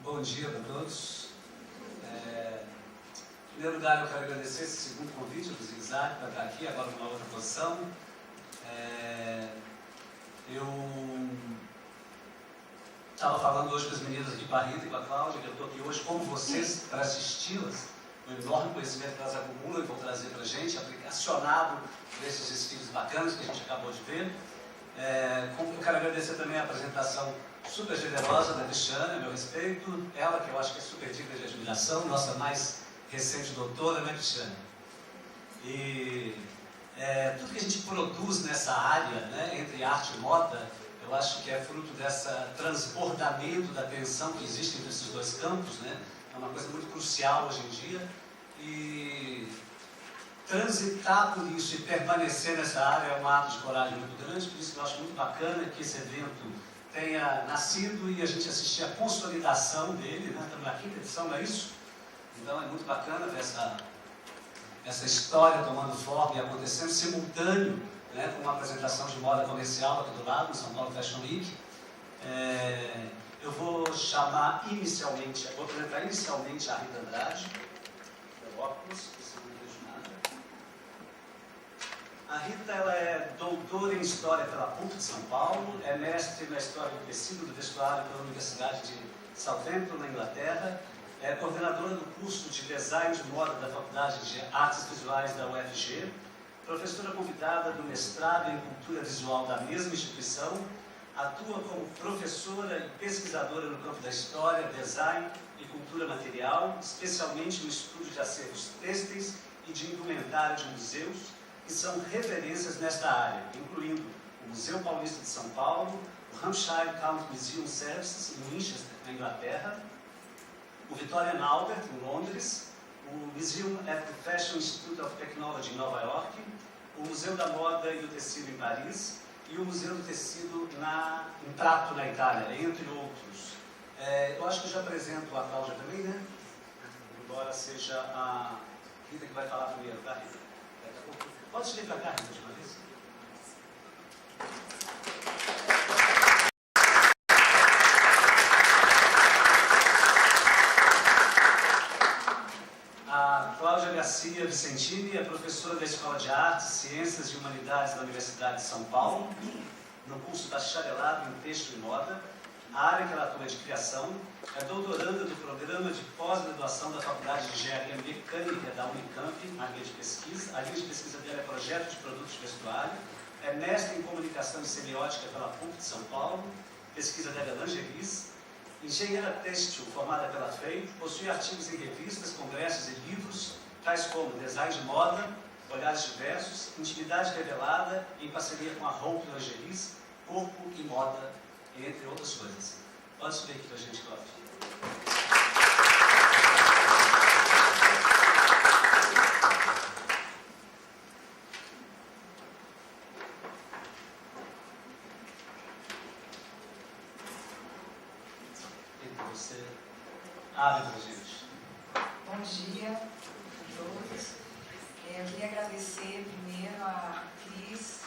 Bom dia para todos. Em primeiro lugar, eu quero agradecer esse segundo convite do Zig-Zag para estar aqui, agora numa outra posição. Eu estava falando hoje com as meninas aqui, com a Rita e com a Cláudia, que eu estou aqui hoje como vocês para assisti-las, o enorme conhecimento que elas acumulam e vão trazer para a gente, acionado por esses desfiles bacanas que a gente acabou de ver. Eu quero agradecer também a apresentação super generosa da Cristiane, a meu respeito, ela que eu acho que é super digna de admiração, nossa mais recente doutora, né, Cristiane? E tudo que a gente produz nessa área, né, entre arte e moda, eu acho que é fruto desse transbordamento da tensão que existe entre esses dois campos, né? É uma coisa muito crucial hoje em dia. E transitar por isso e permanecer nessa área é um ato de coragem muito grande, por isso que eu acho muito bacana que esse evento tenha nascido e a gente assistir a consolidação dele, né? Estamos na 5ª edição, não é isso? Então é muito bacana ver essa história tomando forma e acontecendo simultâneo, né, com uma apresentação de moda comercial aqui do lado, no São Paulo Fashion Week. Eu vou chamar inicialmente, vou apresentar inicialmente a Rita Andrade, meu óculos, se não vejo nada. A Rita, ela é doutora em História pela PUC de São Paulo, é mestre na História do Tecido e do Vestuário pela Universidade de Southampton, na Inglaterra, é coordenadora do curso de Design de Moda da Faculdade de Artes Visuais da UFG, professora convidada do mestrado em Cultura Visual da mesma instituição, atua como professora e pesquisadora no campo da História, Design e Cultura Material, especialmente no estudo de acervos têxteis e de indumentária de museus, que são referências nesta área, incluindo o Museu Paulista de São Paulo, o Hampshire County Museum Services, em Winchester, na Inglaterra, o Victoria and Albert, em Londres, o Museum at the Fashion Institute of Technology, em Nova York, o Museu da Moda e do Tecido, em Paris, e o Museu do Tecido em Prato, na Itália, entre outros. Eu acho que eu já apresento a Cláudia também, né? Embora seja a Rita que vai falar primeiro, tá, Rita? Pode vir para cá, Rita, de uma vez? A Cláudia Garcia Vicentini é professora da Escola de Artes, Ciências e Humanidades da Universidade de São Paulo, no curso bacharelado em Texto e Moda. A área que ela atua é de criação, é doutoranda do programa de pós-graduação da Faculdade de Engenharia Mecânica da Unicamp, na linha de pesquisa. A linha de pesquisa dela é Projeto de Produtos de Vestuário, é mestre em Comunicação e Semiótica pela PUC de São Paulo, pesquisa dela é lingeries, engenheira têxtil formada pela FEI, possui artigos em revistas, congressos e livros, tais como Design de Moda, Olhares Diversos, Intimidade Revelada, em parceria com a Hope Lingeries, Corpo e Moda, entre outras coisas. Pode subir aqui para a gente, Cláudia. Então você abre para a gente. Bom dia a todos. Eu queria agradecer primeiro a Cris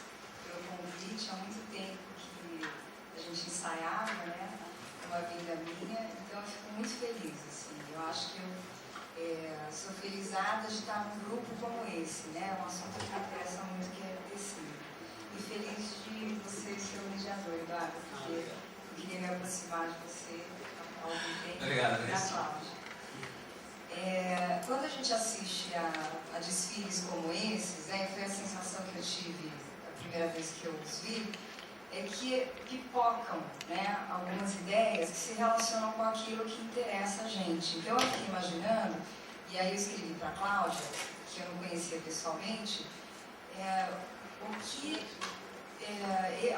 pelo convite. Há muito tempo que a gente ensaiava, né? Uma vinda minha, então eu fico muito feliz, assim. Eu acho que eu sou felizada de estar num grupo como esse, né? Um assunto que me interessa muito, que é tecido. E feliz de você ser o mediador, Eduardo, porque eu queria me aproximar de você há algum tempo. Obrigado, da Cláudia. Quando a gente assiste a desfiles como esses, né, foi a sensação que eu tive a primeira vez que eu os vi, é que pipocam, né, algumas ideias que se relacionam com aquilo que interessa a gente. Então, eu fiquei imaginando, e aí eu escrevi para a Cláudia, que eu não conhecia pessoalmente,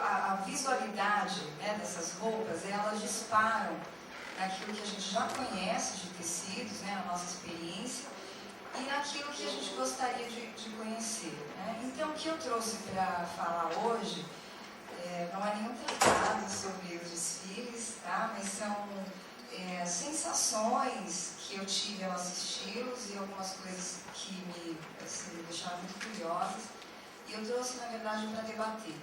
a visualidade, né, dessas roupas, elas disparam naquilo que a gente já conhece de tecidos, né, a nossa experiência, e naquilo que a gente gostaria de conhecer, né? Então, o que eu trouxe para falar hoje não é nenhum tratado sobre os desfiles, tá? Mas são sensações que eu tive ao assisti-los e algumas coisas que me deixaram muito curiosas, e eu trouxe, na verdade, para debater.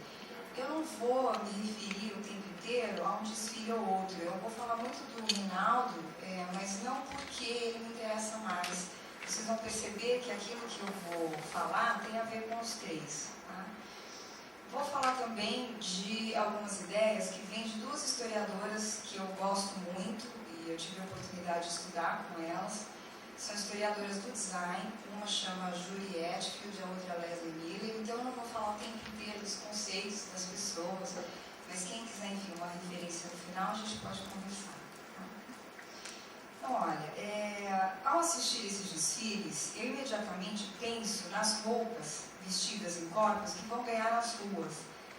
Eu não vou me referir o tempo inteiro há um desfile ou outro. Eu vou falar muito do Rinaldo, mas não porque ele me interessa mais. Vocês vão perceber que aquilo que eu vou falar tem a ver com os três. Tá? Vou falar também de algumas ideias que vêm de duas historiadoras que eu gosto muito e eu tive a oportunidade de estudar com elas. São historiadoras do design, uma chama Julie Etfield, a outra Leslie Miller. Então eu não vou falar o tempo inteiro dos conceitos das pessoas, mas quem quiser, enfim, uma referência no final, a gente pode conversar. Tá? Então, olha, ao assistir esses desfiles, eu imediatamente penso nas roupas vestidas em corpos que vão ganhar as ruas,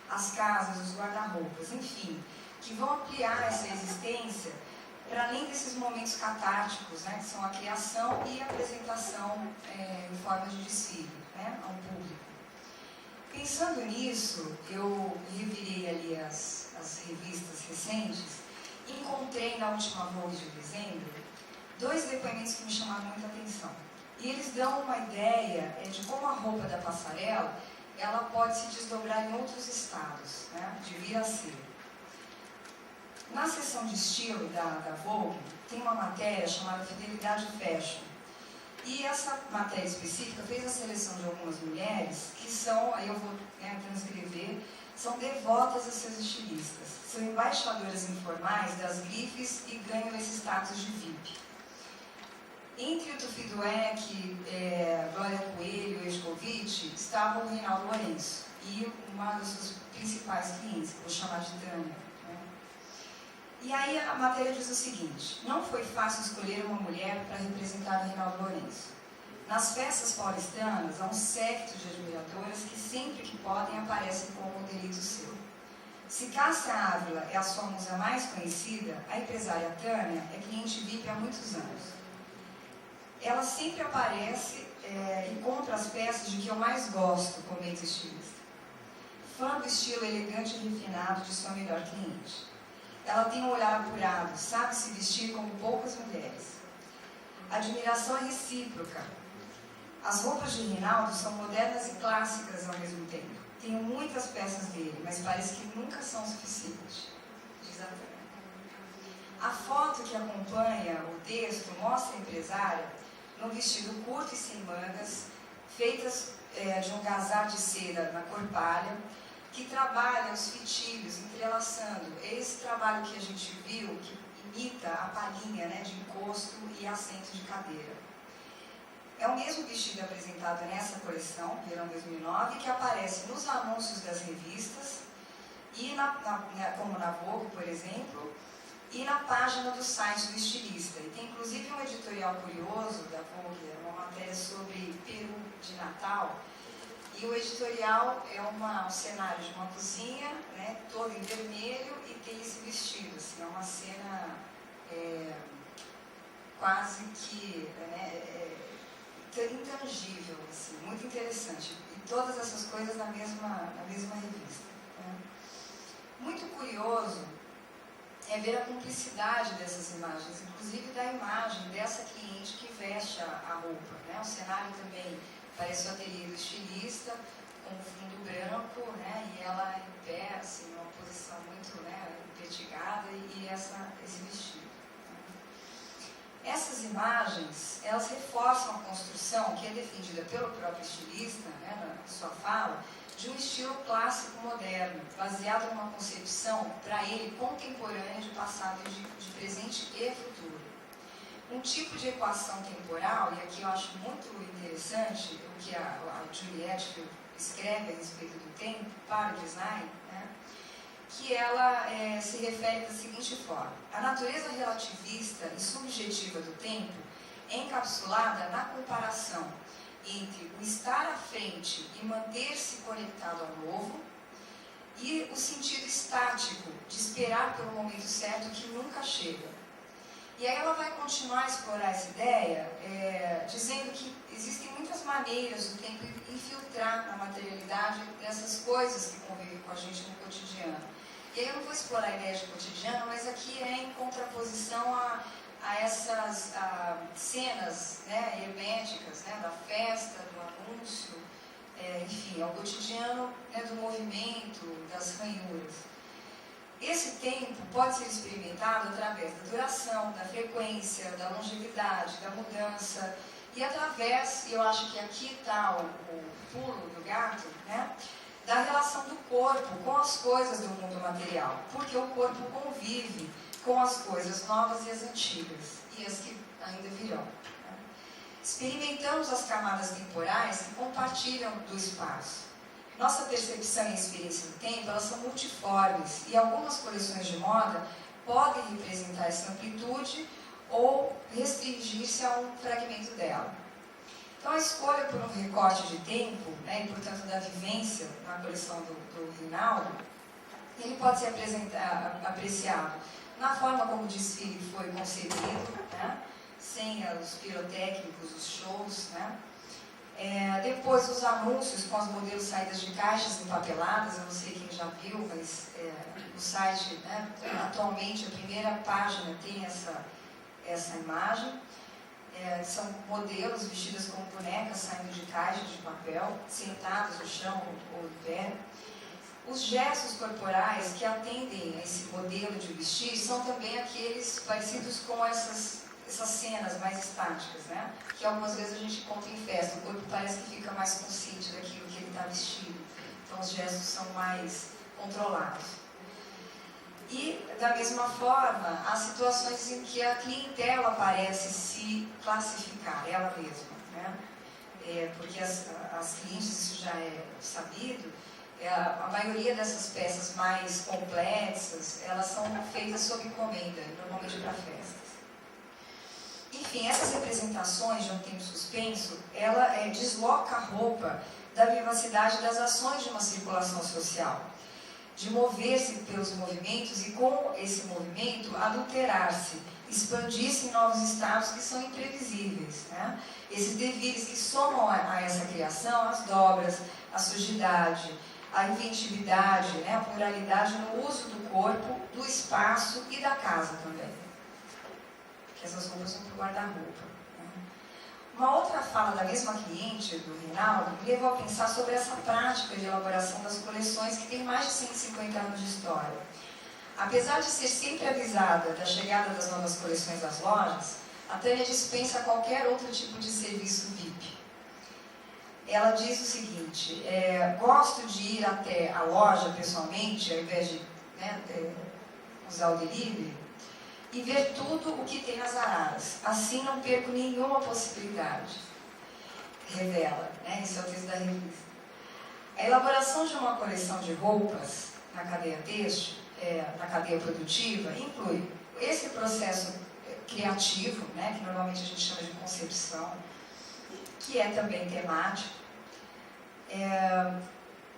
as casas, os guarda-roupas, enfim, que vão ampliar essa existência para além desses momentos catárticos, né, que são a criação e a apresentação em forma de desfile, né, a um público. Pensando nisso, eu revirei ali as revistas recentes e encontrei na última Vogue de dezembro 2 depoimentos que me chamaram muita atenção. E eles dão uma ideia de como a roupa da passarela ela pode se desdobrar em outros estados, né, de vir a ser. Na seção de estilo da Vogue, tem uma matéria chamada Fidelidade Fashion. E essa matéria específica fez a seleção de algumas mulheres que são, aí eu vou transcrever, são devotas a seus estilistas. São embaixadoras informais das grifes e ganham esse status de VIP. Entre o Tufi Dueck, Glória Coelho e Escovitch, estava o Reinaldo Lourenço e uma das suas principais clientes, vou chamar de Tânia. E aí a matéria diz o seguinte: não foi fácil escolher uma mulher para representar o Reinaldo Lourenço. Nas festas paulistanas, há um séquito de admiradoras que sempre que podem aparecem com um modelito seu. Se Cássia Ávila é a sua musa mais conhecida, a empresária Tânia é cliente VIP há muitos anos. Ela sempre aparece e compra as peças de que eu mais gosto, comenta o estilista. Fã do estilo elegante e refinado de sua melhor cliente. Ela tem um olhar apurado, sabe se vestir como poucas mulheres. A admiração é recíproca. As roupas de Rinaldo são modernas e clássicas ao mesmo tempo. Tenho muitas peças dele, mas parece que nunca são suficientes. Diz a Tânia. A foto que acompanha o texto mostra a empresária num vestido curto e sem mangas, feitas de um gazar de seda na cor palha, que trabalha os fitilhos, entrelaçando. É esse trabalho que a gente viu, que imita a palhinha, né, de encosto e assento de cadeira. É o mesmo vestido apresentado nessa coleção, verão 2009, que aparece nos anúncios das revistas, e como na Vogue, por exemplo, e na página do site do estilista. E tem inclusive um editorial curioso da Vogue, uma matéria sobre Peru de Natal. E o editorial é um cenário de uma cozinha, né, toda em vermelho, e tem esse vestido. Assim, é uma cena quase que intangível, assim, muito interessante. E todas essas coisas na mesma revista. Né. Muito curioso é ver a cumplicidade dessas imagens, inclusive da imagem dessa cliente que veste a roupa. Né. O cenário também parece o ateliê do estilista, com um fundo branco, né, e ela em pé, assim, numa posição muito, né, vertigada, e esse vestido. Né. Essas imagens, elas reforçam a construção, que é defendida pelo próprio estilista, né, na sua fala, de um estilo clássico moderno, baseado numa concepção, para ele, contemporânea de passado, de presente e futuro. Um tipo de equação temporal, e aqui eu acho muito interessante o que a Julie Etfield escreve a respeito do tempo para o design, né, que ela se refere da seguinte forma: a natureza relativista e subjetiva do tempo é encapsulada na comparação entre o estar à frente e manter-se conectado ao novo e o sentido estático de esperar pelo momento certo que nunca chega. E aí ela vai continuar a explorar essa ideia, dizendo que existem muitas maneiras do tempo infiltrar na materialidade dessas coisas que convivem com a gente no cotidiano. E aí eu não vou explorar a ideia de cotidiano, mas aqui é em contraposição a essas cenas, né, herméticas, né, da festa, do anúncio, enfim, ao cotidiano, né, do movimento, das ranhuras. Esse tempo pode ser experimentado através da duração, da frequência, da longevidade, da mudança e através, eu acho que aqui está o pulo do gato, né, da relação do corpo com as coisas do mundo material, porque o corpo convive com as coisas novas e as antigas, e as que ainda virão. Né. Experimentamos as camadas temporais que compartilham do espaço. Nossa percepção e experiência do tempo, elas são multiformes, e algumas coleções de moda podem representar essa amplitude ou restringir-se a um fragmento dela. Então, a escolha por um recorte de tempo, né, e portanto da vivência na coleção do Rinaldo, ele pode ser apreciado na forma como o desfile foi concebido, né, sem os pirotécnicos, os shows, né. Depois os anúncios com os modelos saídas de caixas empapeladas, eu não sei quem já viu, mas o site, né, atualmente a primeira página tem essa imagem. São modelos vestidos como bonecas saindo de caixas de papel, sentadas no chão ou em pé. Os gestos corporais que atendem a esse modelo de vestir são também aqueles parecidos com essas cenas mais estáticas, né? Que algumas vezes a gente conta em festa, o corpo parece que fica mais consciente daquilo que ele está vestido, então os gestos são mais controlados. E, da mesma forma, há situações em que a clientela parece se classificar, ela mesma, né? Porque as clientes, isso já é sabido, a maioria dessas peças mais complexas, elas são feitas sob encomenda, normalmente para festas. Enfim, essas representações de um tempo suspenso, ela desloca a roupa da vivacidade das ações de uma circulação social, de mover-se pelos movimentos e, com esse movimento, adulterar-se, expandir-se em novos estados que são imprevisíveis, né? Esses devires que somam a essa criação as dobras, a sujidade, a inventividade, né? A pluralidade no uso do corpo, do espaço e da casa também. Que essas roupas vão para o guarda-roupa. Né? Uma outra fala da mesma cliente, do Rinaldo, me levou a pensar sobre essa prática de elaboração das coleções que tem mais de 150 anos de história. Apesar de ser sempre avisada da chegada das novas coleções às lojas, a Tânia dispensa qualquer outro tipo de serviço VIP. Ela diz o seguinte: gosto de ir até a loja pessoalmente, ao invés de usar o delivery, e ver tudo o que tem nas araras. Assim não perco nenhuma possibilidade. Revela, né? Esse é o texto da revista. A elaboração de uma coleção de roupas na cadeia têxtil, na cadeia produtiva, inclui esse processo criativo, né? Que normalmente a gente chama de concepção, que é também temático.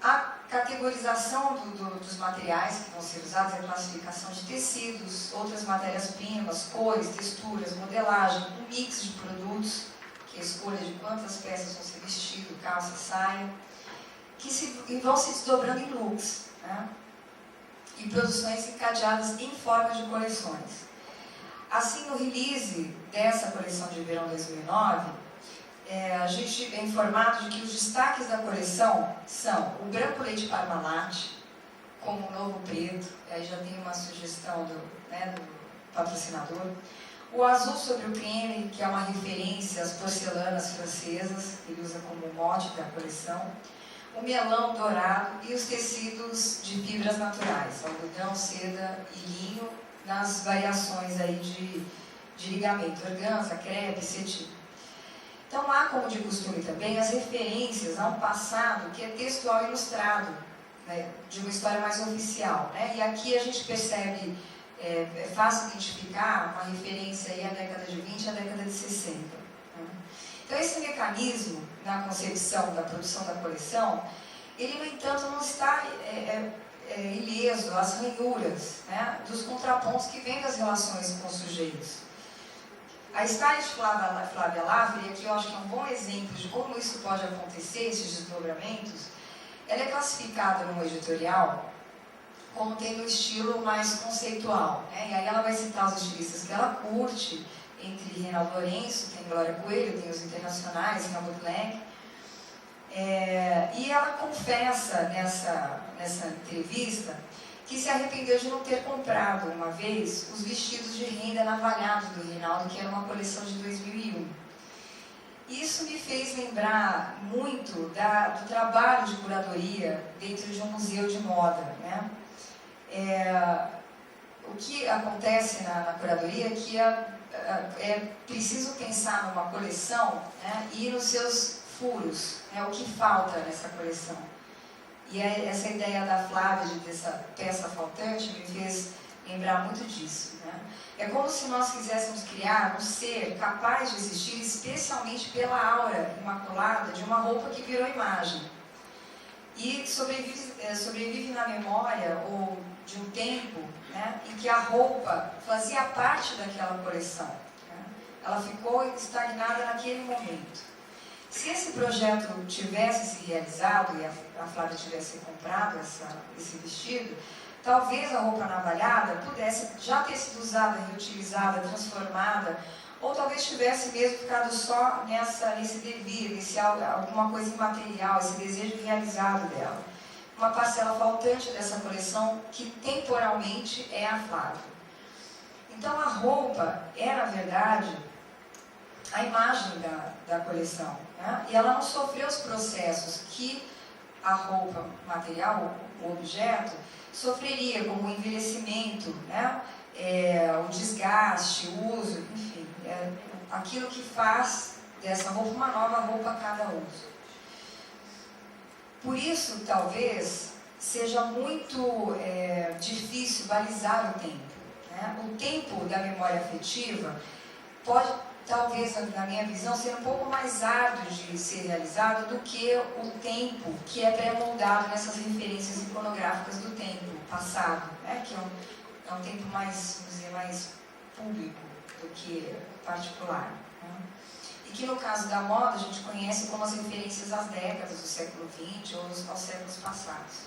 A categorização dos materiais que vão ser usados, a classificação de tecidos, outras matérias-primas, cores, texturas, modelagem, um mix de produtos, que é a escolha de quantas peças vão ser vestido, calça, saia, que vão se desdobrando em looks, né? E produções encadeadas em forma de coleções. Assim, no release dessa coleção de verão 2009, a gente é informado de que os destaques da coleção são o branco leite Parmalat, como o novo preto, aí já tem uma sugestão do patrocinador, o azul sobre o creme, que é uma referência às porcelanas francesas, que ele usa como mote da coleção, o melão dourado e os tecidos de fibras naturais, algodão, seda e linho, nas variações aí de ligamento, organza, crepe, cetim. Então há, como de costume também, as referências a um passado que é textual ilustrado, né, de uma história mais oficial. Né? E aqui a gente percebe, é fácil identificar uma referência aí à década de 20 e à década de 60. Né? Então esse mecanismo na concepção da produção da coleção, ele, no entanto, não está ileso às ranhuras, né, dos contrapontos que vêm das relações com os sujeitos. A stylist Flávia Laffer, aqui eu acho que é um bom exemplo de como isso pode acontecer, esses desdobramentos. Ela é classificada no editorial como tendo um estilo mais conceitual, né? E aí ela vai citar os estilistas que ela curte, entre Reinaldo Lourenço, tem Glória Coelho, tem os internacionais, Helmut Leck. E ela confessa nessa entrevista que se arrependeu de não ter comprado, uma vez, os vestidos de renda navalhados do Reinaldo, que era uma coleção de 2001. Isso me fez lembrar muito do trabalho de curadoria dentro de um museu de moda, né? O que acontece na curadoria é que é preciso pensar numa coleção, né, e nos seus furos, né, o que falta nessa coleção. E essa ideia da Flávia, dessa peça faltante, me fez lembrar muito disso, né? É como se nós quiséssemos criar um ser capaz de existir especialmente pela aura imaculada de uma roupa que virou imagem. E sobrevive na memória ou de um tempo, né, em que a roupa fazia parte daquela coleção, né? Ela ficou estagnada naquele momento. Se esse projeto tivesse se realizado e a Flávia tivesse comprado esse vestido, talvez a roupa navalhada pudesse já ter sido usada, reutilizada, transformada, ou talvez tivesse mesmo ficado só nesse devir, alguma coisa imaterial, esse desejo realizado dela. Uma parcela faltante dessa coleção que temporalmente é a Flávia. Então a roupa é, na verdade, a imagem da coleção, né? E ela não sofreu os processos que a roupa material, o objeto, sofreria, como o envelhecimento, né? O desgaste, o uso, enfim, aquilo que faz dessa roupa uma nova roupa a cada uso. Por isso, talvez, seja muito difícil balizar o tempo, né? O tempo da memória afetiva pode, talvez, na minha visão, ser um pouco mais árduo de ser realizado do que o tempo que é pré-moldado nessas referências iconográficas do tempo passado, né? Que é um tempo mais, vamos dizer, mais público do que particular, né? E que no caso da moda a gente conhece como as referências às décadas do século XX ou aos séculos passados.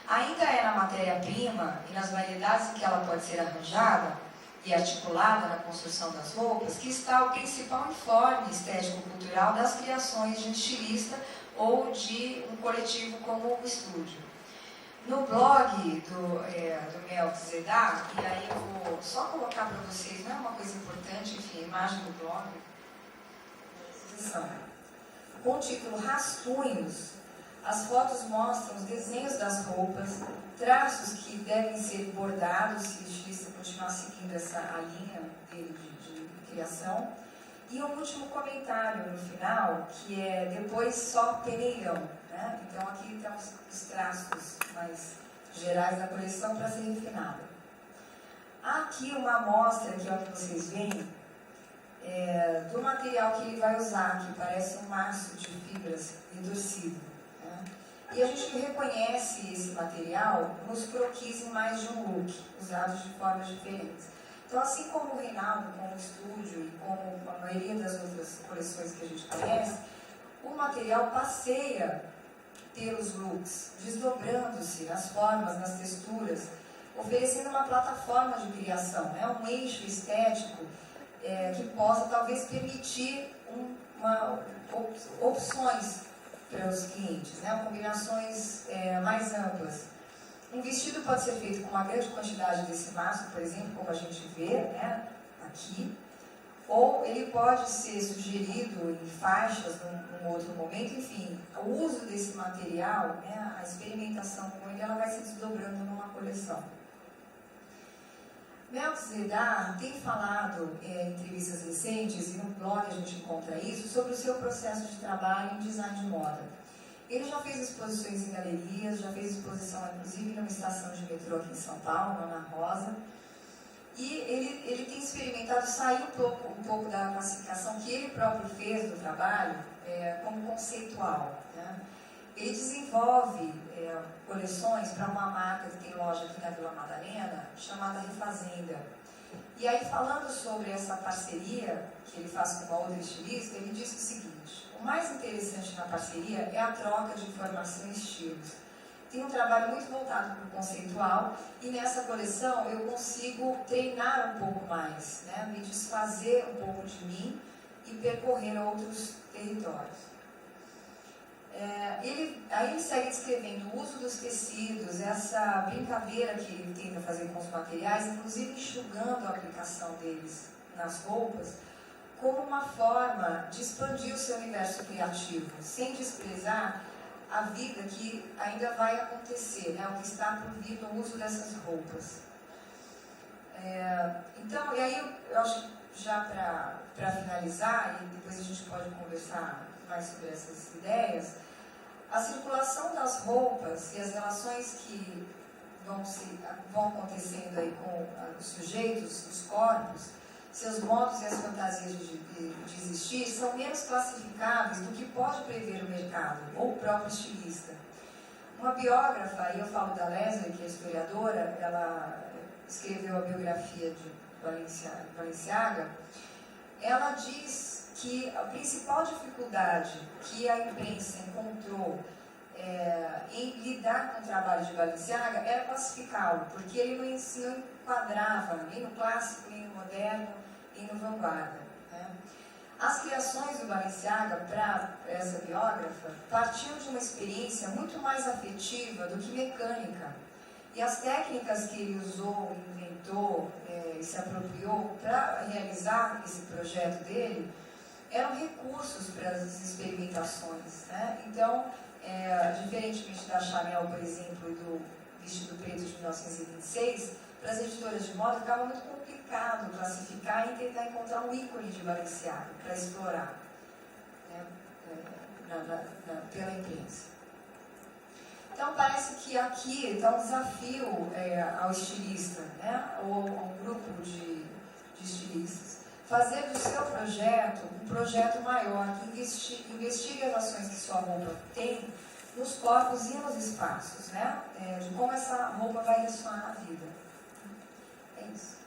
Ainda é na matéria-prima e nas variedades em que ela pode ser arranjada e articulada na construção das roupas que está o principal informe estético-cultural das criações de um estilista ou de um coletivo como o estúdio. No blog do Melchizedek, e aí eu vou só colocar para vocês, não é uma coisa importante, enfim, a imagem do blog, com o título Rascunhos, as fotos mostram os desenhos das roupas, traços que devem ser bordados se o estilista continuar seguindo a linha dele de criação, e um último comentário no final, que é depois só peneirão, né? Então aqui estão os traços mais gerais da coleção para ser refinada. Há aqui uma amostra, que é o que vocês veem, do material que ele vai usar, que parece um maço de fibras endurecido, né? E a gente reconhece esse material nos croquis em mais de um look, usados de formas diferentes. Então, assim como o Reinaldo, como o estúdio e como a maioria das outras coleções que a gente conhece, o material passeia pelos looks, desdobrando-se nas formas, nas texturas, oferecendo uma plataforma de criação, né? Um eixo estético que possa talvez permitir opções para os clientes, né? Combinações mais amplas. Um vestido pode ser feito com uma grande quantidade desse maço, por exemplo, como a gente vê, né, aqui, ou ele pode ser sugerido em faixas num outro momento, enfim, o uso desse material, né, a experimentação com ele, ela vai se desdobrando numa coleção. Melchizedek tem falado em entrevistas recentes, e no blog a gente encontra isso, sobre o seu processo de trabalho em design de moda. Ele já fez exposições em galerias, já fez exposição inclusive numa estação de metrô aqui em São Paulo, na Ana Rosa, e ele tem experimentado sair um pouco da classificação que ele próprio fez do trabalho como conceitual, né? Ele desenvolve coleções para uma marca que tem loja aqui na Vila Madalena, chamada Refazenda. E aí, falando sobre essa parceria que ele faz com uma outra estilista, ele diz o seguinte: o mais interessante na parceria é a troca de informação e estilos. Tem um trabalho muito voltado para o conceitual, e nessa coleção eu consigo treinar um pouco mais, né? Me desfazer um pouco de mim e percorrer outros territórios. Aí ele segue descrevendo o uso dos tecidos, essa brincadeira que ele tenta fazer com os materiais, inclusive enxugando a aplicação deles nas roupas, como uma forma de expandir o seu universo criativo, sem desprezar a vida que ainda vai acontecer, né? O que está por vir no uso dessas roupas. Então, e aí eu acho que já para finalizar, e depois a gente pode conversar mais sobre essas ideias, a circulação das roupas e as relações que vão acontecendo aí com os sujeitos, os corpos, seus modos e as fantasias de existir são menos classificáveis do que pode prever o mercado ou o próprio estilista. Uma biógrafa, e eu falo da Leslie, que é historiadora, ela escreveu a biografia de Balenciaga, ela diz que a principal dificuldade que a imprensa encontrou em lidar com o trabalho de Balenciaga era classificá-lo, porque ele não enquadrava nem no clássico, nem no moderno, nem no vanguarda. Né? As criações do Balenciaga, para essa biógrafa, partiam de uma experiência muito mais afetiva do que mecânica. E as técnicas que ele usou, inventou e se apropriou para realizar esse projeto dele eram recursos para as experimentações. Né? Então, diferentemente da Chanel, por exemplo, e do vestido preto de 1926, para as editoras de moda ficava muito complicado classificar e tentar encontrar um ícone de Balenciaga para explorar, né? Pela imprensa. Então, parece que aqui está um desafio ao estilista, né? Ou a um grupo de estilistas, fazer do seu projeto um projeto maior, que investigue as ações que sua roupa tem nos corpos e nos espaços, né? De como essa roupa vai ressoar na vida. É isso.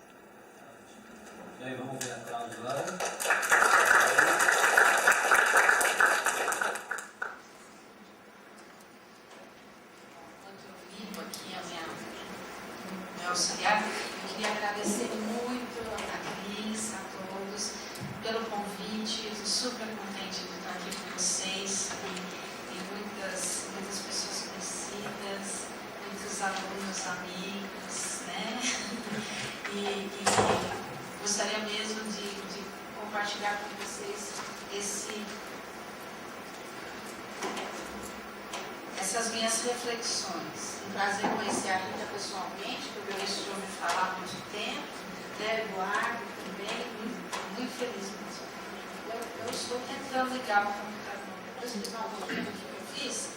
E aí, vamos ver a Cláudia agora. Auxiliar, eu queria agradecer muito a Cris, a todos, pelo convite. Estou super contente de estar aqui com vocês. Tem muitas pessoas conhecidas, muitos alunos, amigos, né? E gostaria mesmo de compartilhar com vocês essas minhas reflexões. Um prazer conhecer a Rita pessoalmente, porque eu estou ouvindo falar há muito tempo, né? Eduardo também, muito feliz mesmo. Eu estou tentando ligar o computador. Vou explicar um pouquinho do que eu fiz.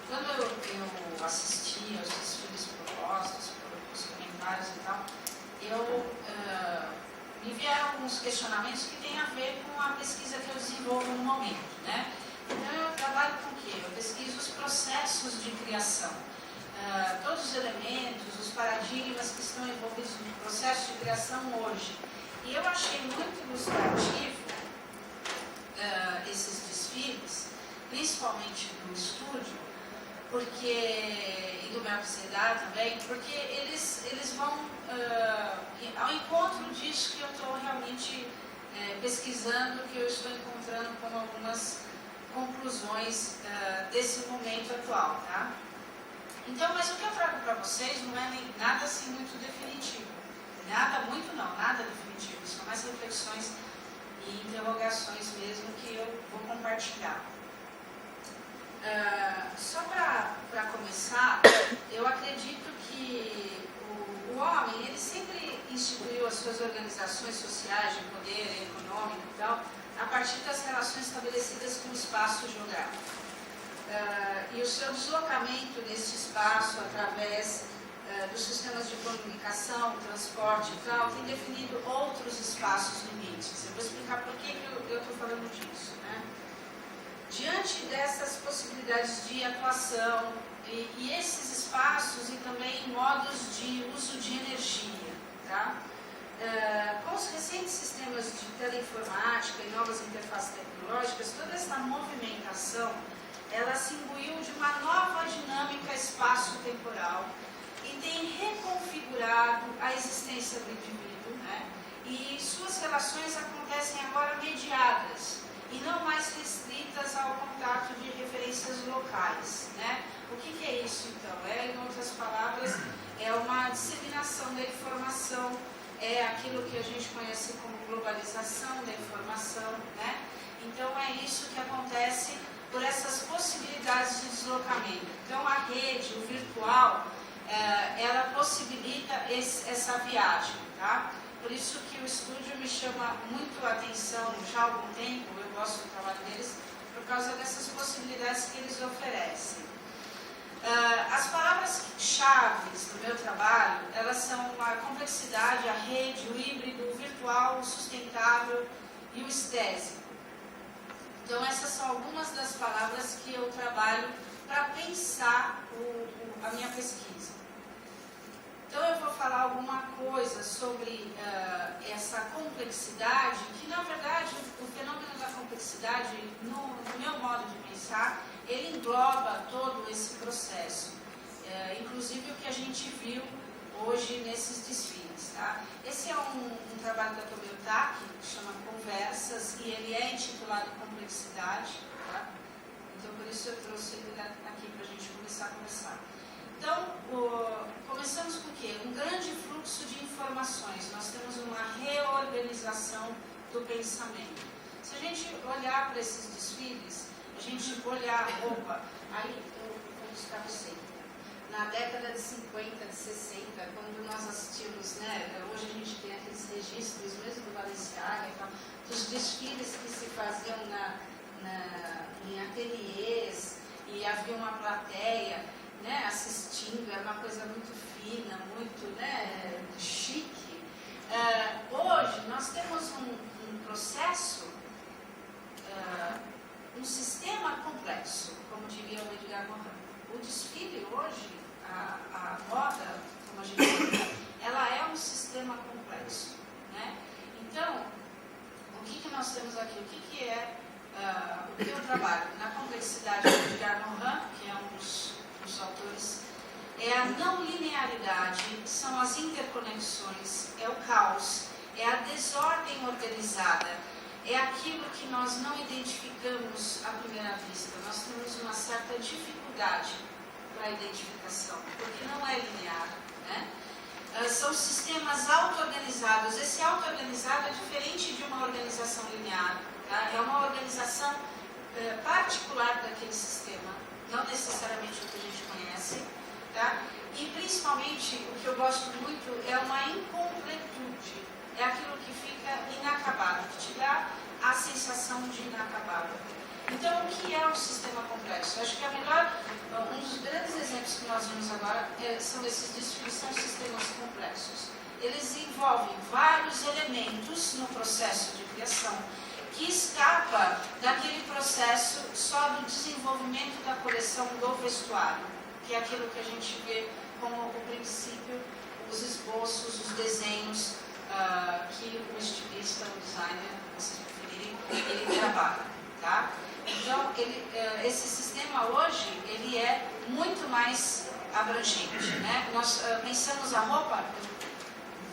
Quando eu assisti aos desfiles propostos, os comentários e tal, me vieram alguns questionamentos que têm a ver com a pesquisa que eu desenvolvo no momento, né? Então, eu trabalho com o quê? Eu pesquiso os processos de criação, todos os elementos, os paradigmas que estão envolvidos no processo de criação hoje. E eu achei muito ilustrativo esses desfiles, principalmente do estúdio, e do Melquisedá também, porque eles vão ao encontro disso que eu estou realmente pesquisando, que eu estou encontrando como algumas conclusões desse momento atual, tá? Então, mas o que eu trago para vocês não é nem nada assim muito definitivo, nada definitivo, são mais reflexões e interrogações mesmo que eu vou compartilhar. Só para começar, eu acredito que o homem, ele sempre instituiu as suas organizações sociais de poder econômico e tal, a partir das relações estabelecidas com o espaço geográfico. E o seu deslocamento nesse espaço, através dos sistemas de comunicação, transporte e tal, tem definido outros espaços limites. Eu vou explicar por que eu estou falando disso, né? Diante dessas possibilidades de atuação e esses espaços e também modos de uso de energia, tá? Com os recentes sistemas de teleinformática e novas interfaces tecnológicas, toda essa movimentação, ela se imbuiu de uma nova dinâmica espaço-temporal e tem reconfigurado a existência do indivíduo, né? E suas relações acontecem agora mediadas e não mais restritas ao contato experiências locais, né? O que é isso, então? Em outras palavras, é uma disseminação da informação, é aquilo que a gente conhece como globalização da informação, né? Então, é isso que acontece por essas possibilidades de deslocamento. Então, a rede, o virtual, ela possibilita essa viagem, tá? Por isso que o estúdio me chama muito a atenção já há algum tempo, eu gosto do trabalho deles, por causa dessas possibilidades que eles oferecem. As palavras-chave do meu trabalho, elas são a complexidade, a rede, o híbrido, o virtual, o sustentável e o estésico. Então, essas são algumas das palavras que eu trabalho para pensar a minha pesquisa. Então, eu vou falar alguma coisa sobre essa complexidade, que, na verdade, o fenômeno da complexidade, no meu modo de pensar, ele engloba todo esse processo, inclusive o que a gente viu hoje nesses desfiles. Tá? Esse é um trabalho da Tobiotaki, que chama Conversas, e ele é intitulado Complexidade. Tá? Então, por isso eu trouxe ele aqui para a gente começar a conversar. Então, começamos com o quê? Um grande fluxo de informações. Nós temos uma reorganização do pensamento. Se a gente olhar para esses desfiles, a gente olhar a roupa, aí eu vou buscar você. Na década de 50, de 60, quando nós assistimos, né, hoje a gente tem aqueles registros, mesmo do Balenciaga e tal, dos desfiles que se faziam em ateliês, e havia uma plateia, né, assistindo, era uma coisa muito fina, muito, né, chique. Hoje nós temos um processo, um sistema complexo, como diria o Edgar Morin. O desfile hoje, a moda, como a gente diz, ela é um sistema complexo, né? Então, o que nós temos aqui? O que é o que eu trabalho? Na complexidade do Edgar Morin, que é um dos autores, é a não linearidade, são as interconexões, é o caos, é a desordem organizada, é aquilo que nós não identificamos à primeira vista. Nós temos uma certa dificuldade para a identificação, porque não é linear, né? São sistemas auto-organizados. Esse auto-organizado é diferente de uma organização linear, tá? É uma organização particular daquele sistema, não necessariamente o que a gente conhece, tá? E principalmente, o que eu gosto muito é uma incompletude, é aquilo que fica inacabado, que te dá a sensação de inacabado. Então, o que é um sistema complexo? Eu acho que um dos grandes exemplos que nós vimos agora são esses desfiles, são sistemas complexos. Eles envolvem vários elementos no processo de criação, que escapa daquele processo só do desenvolvimento da coleção do vestuário, que é aquilo que a gente vê como o princípio, os esboços, os desenhos que o estilista, o designer, vocês preferirem, ele trabalha, tá? Então, esse sistema hoje, ele é muito mais abrangente, né? Nós pensamos a roupa,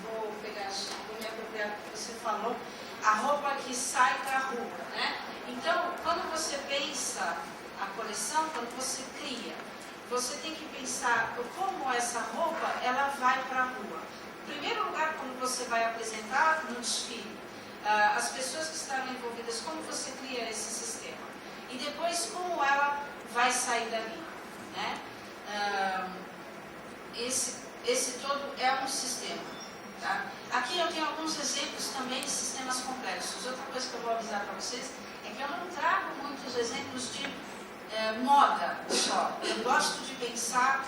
vou me apropriar do que você falou, a roupa que sai para a rua, né? Então, quando você pensa a coleção, quando você cria, você tem que pensar como essa roupa, ela vai para a rua. Em primeiro lugar, quando você vai apresentar no desfile, as pessoas que estavam envolvidas, como você cria esse sistema. E depois, como ela vai sair dali, né? Esse todo é um sistema. Tá? Aqui eu tenho alguns exemplos também de sistemas complexos. Outra coisa que eu vou avisar para vocês é que eu não trago muitos exemplos de moda só. Eu gosto de pensar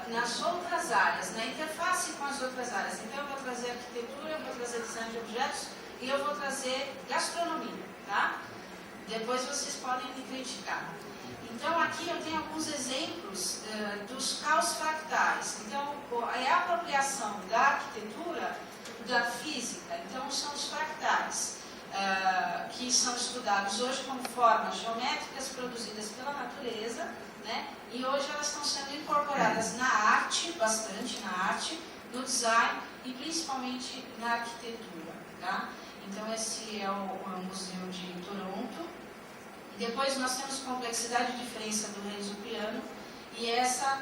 nas outras áreas, na interface com as outras áreas. Então eu vou trazer arquitetura, eu vou trazer design de objetos e eu vou trazer gastronomia, tá? Depois vocês podem me criticar. Então aqui eu tenho alguns exemplos dos caos fractais. Então é a apropriação da arquitetura da física. Então são os fractais que são estudados hoje como formas geométricas produzidas pela natureza, né? E hoje elas estão sendo incorporadas na arte, bastante na arte, no design e principalmente na arquitetura, tá? Então esse é o Museu de Toronto Depois nós temos complexidade e diferença do Renzo Piano, e essa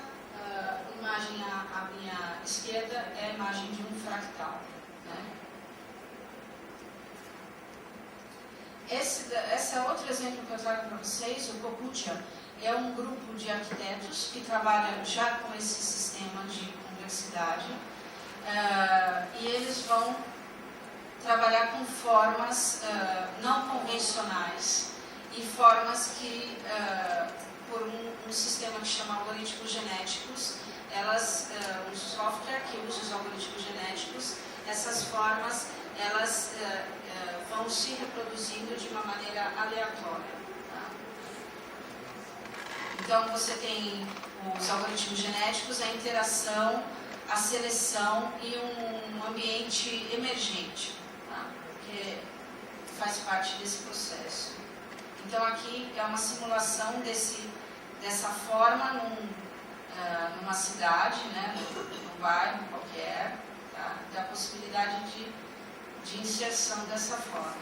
imagem à minha esquerda é a imagem de um fractal. Né? Esse é outro exemplo que eu trago para vocês, o Kokutia, é um grupo de arquitetos que trabalha já com esse sistema de complexidade, e eles vão trabalhar com formas não convencionais e formas que, por um sistema que chama algoritmos genéticos, um software que usa os algoritmos genéticos, essas formas elas vão se reproduzindo de uma maneira aleatória. Tá? Então você tem os algoritmos genéticos, a interação, a seleção e um ambiente emergente, tá? Que faz parte desse processo. Então aqui é uma simulação dessa forma numa cidade, né, num bairro qualquer, tá? Da possibilidade de inserção dessa forma.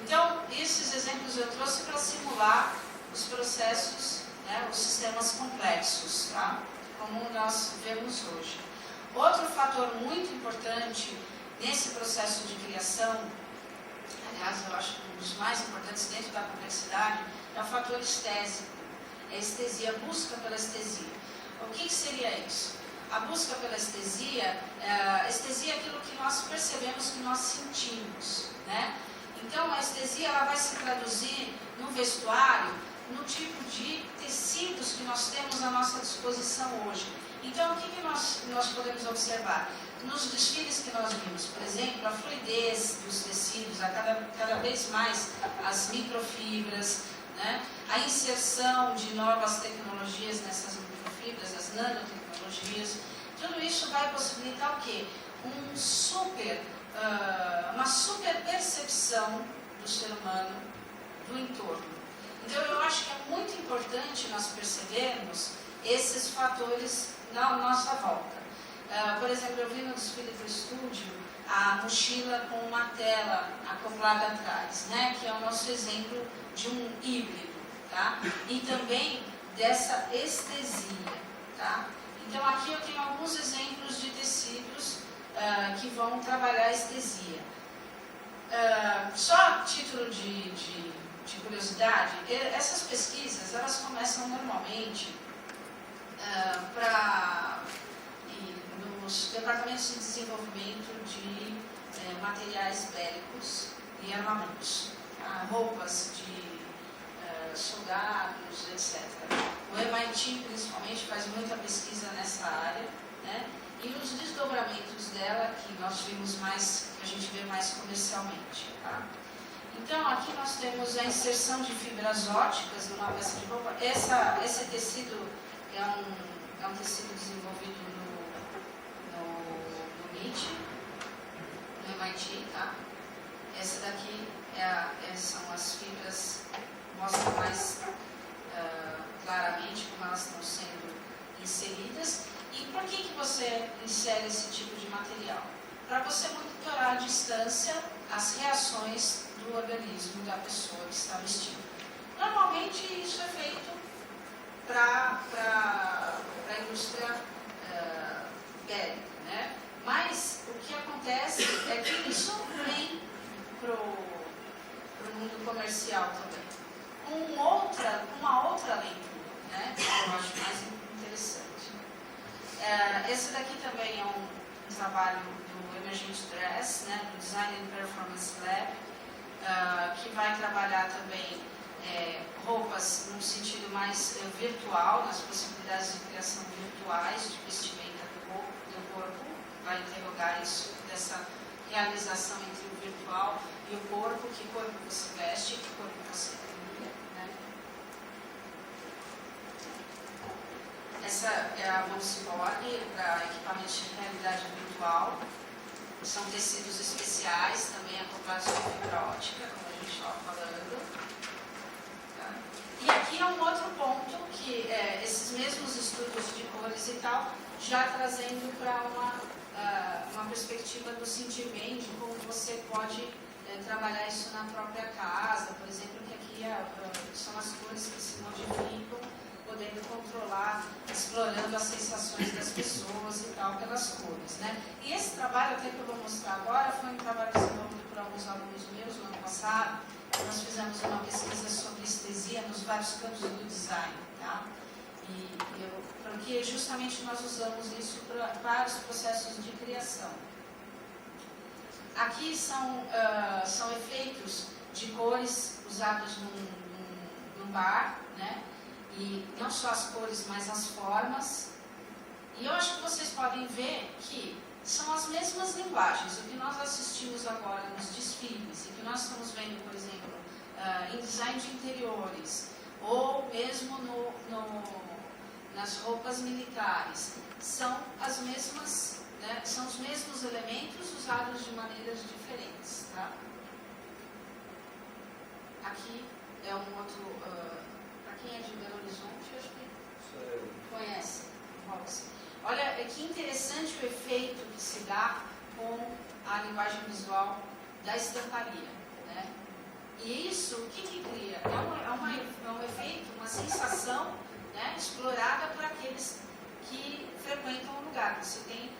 Então, esses exemplos eu trouxe para simular os processos, né, os sistemas complexos, tá? Como nós vemos hoje. Outro fator muito importante nesse processo de criação, aliás, eu acho que um dos mais importantes dentro da complexidade, é o fator estésico. É a estesia, a busca pela estesia. O que seria isso? A busca pela estesia é aquilo que nós percebemos, que nós sentimos, né? Então, a estesia ela vai se traduzir no vestuário, no tipo de tecidos que nós temos à nossa disposição hoje. Então, o que nós podemos observar? Nos desfiles que nós vimos, por exemplo, a fluidez dos tecidos, cada vez mais as microfibras, né? A inserção de novas tecnologias nessas microfibras, as nanotecnologias, tudo isso vai possibilitar o quê? Uma super percepção do ser humano, do entorno. Então eu acho que é muito importante nós percebermos esses fatores na nossa volta. Por exemplo, eu vi no desfile do estúdio a mochila com uma tela acoplada atrás, né? Que é o nosso exemplo de um híbrido, tá? E também dessa estesia, tá? Então aqui eu tenho alguns exemplos de tecidos que vão trabalhar a estesia. Só a título de curiosidade, essas pesquisas elas começam normalmente nos departamentos de desenvolvimento de materiais bélicos e armamentos, tá? Roupas de soldados, etc. O MIT, principalmente, faz muita pesquisa nessa área, né? E os desdobramentos dela, que nós vimos mais, que a gente vê mais comercialmente. Tá? Então, aqui nós temos a inserção de fibras ópticas numa peça de roupa. Esse tecido é um tecido desenvolvido no MIT, no MIT, tá? Essa daqui são as fibras, mostram mais claramente como elas estão sendo inseridas. E por que você insere esse tipo de material? Para você monitorar à distância as reações do organismo da pessoa que está vestindo. Normalmente isso é feito para a indústria bélica, né? Mas o que acontece é que isso vem para o mundo comercial também, com uma outra leitura, né? Eu acho mais interessante. Esse daqui também é um trabalho do Emergent Dress, né, do Design and Performance Lab, que vai trabalhar também roupas num sentido mais virtual, nas possibilidades de criação virtuais de vestimenta do corpo, vai interrogar isso, dessa realização entre o virtual e o corpo, que corpo você veste, que corpo você cria, né? Essa é a mão ciborgue para equipamentos de realidade virtual. São tecidos especiais, também acoplados com fibra óptica, como a gente estava falando. Tá? E aqui é um outro ponto que esses mesmos estudos de cores e tal, já trazendo para uma perspectiva do sentir bem, de como você pode trabalhar isso na própria casa, por exemplo, que aqui são as cores que se modificam, podendo controlar, explorando as sensações das pessoas e tal, pelas cores, né? E esse trabalho, até que eu vou mostrar agora, foi um trabalho desenvolvido por alguns alunos meus no ano passado. Nós fizemos uma pesquisa sobre estesia nos vários campos do design, tá? E porque justamente nós usamos isso para os processos de criação. Aqui são efeitos de cores usados num bar, né? E não só as cores, mas as formas. E eu acho que vocês podem ver que são as mesmas linguagens. O que nós assistimos agora nos desfiles, e que nós estamos vendo, por exemplo, em design de interiores, ou mesmo nas roupas militares, são as mesmas, né, são os mesmos elementos usados de maneiras diferentes. Tá? Aqui é um outro... Quem é de Belo Horizonte, eu acho que conhece. Olha, que interessante o efeito que se dá com a linguagem visual da estamparia, né? E isso, o que cria? É um efeito, uma sensação, né, explorada por aqueles que frequentam o lugar. Você tem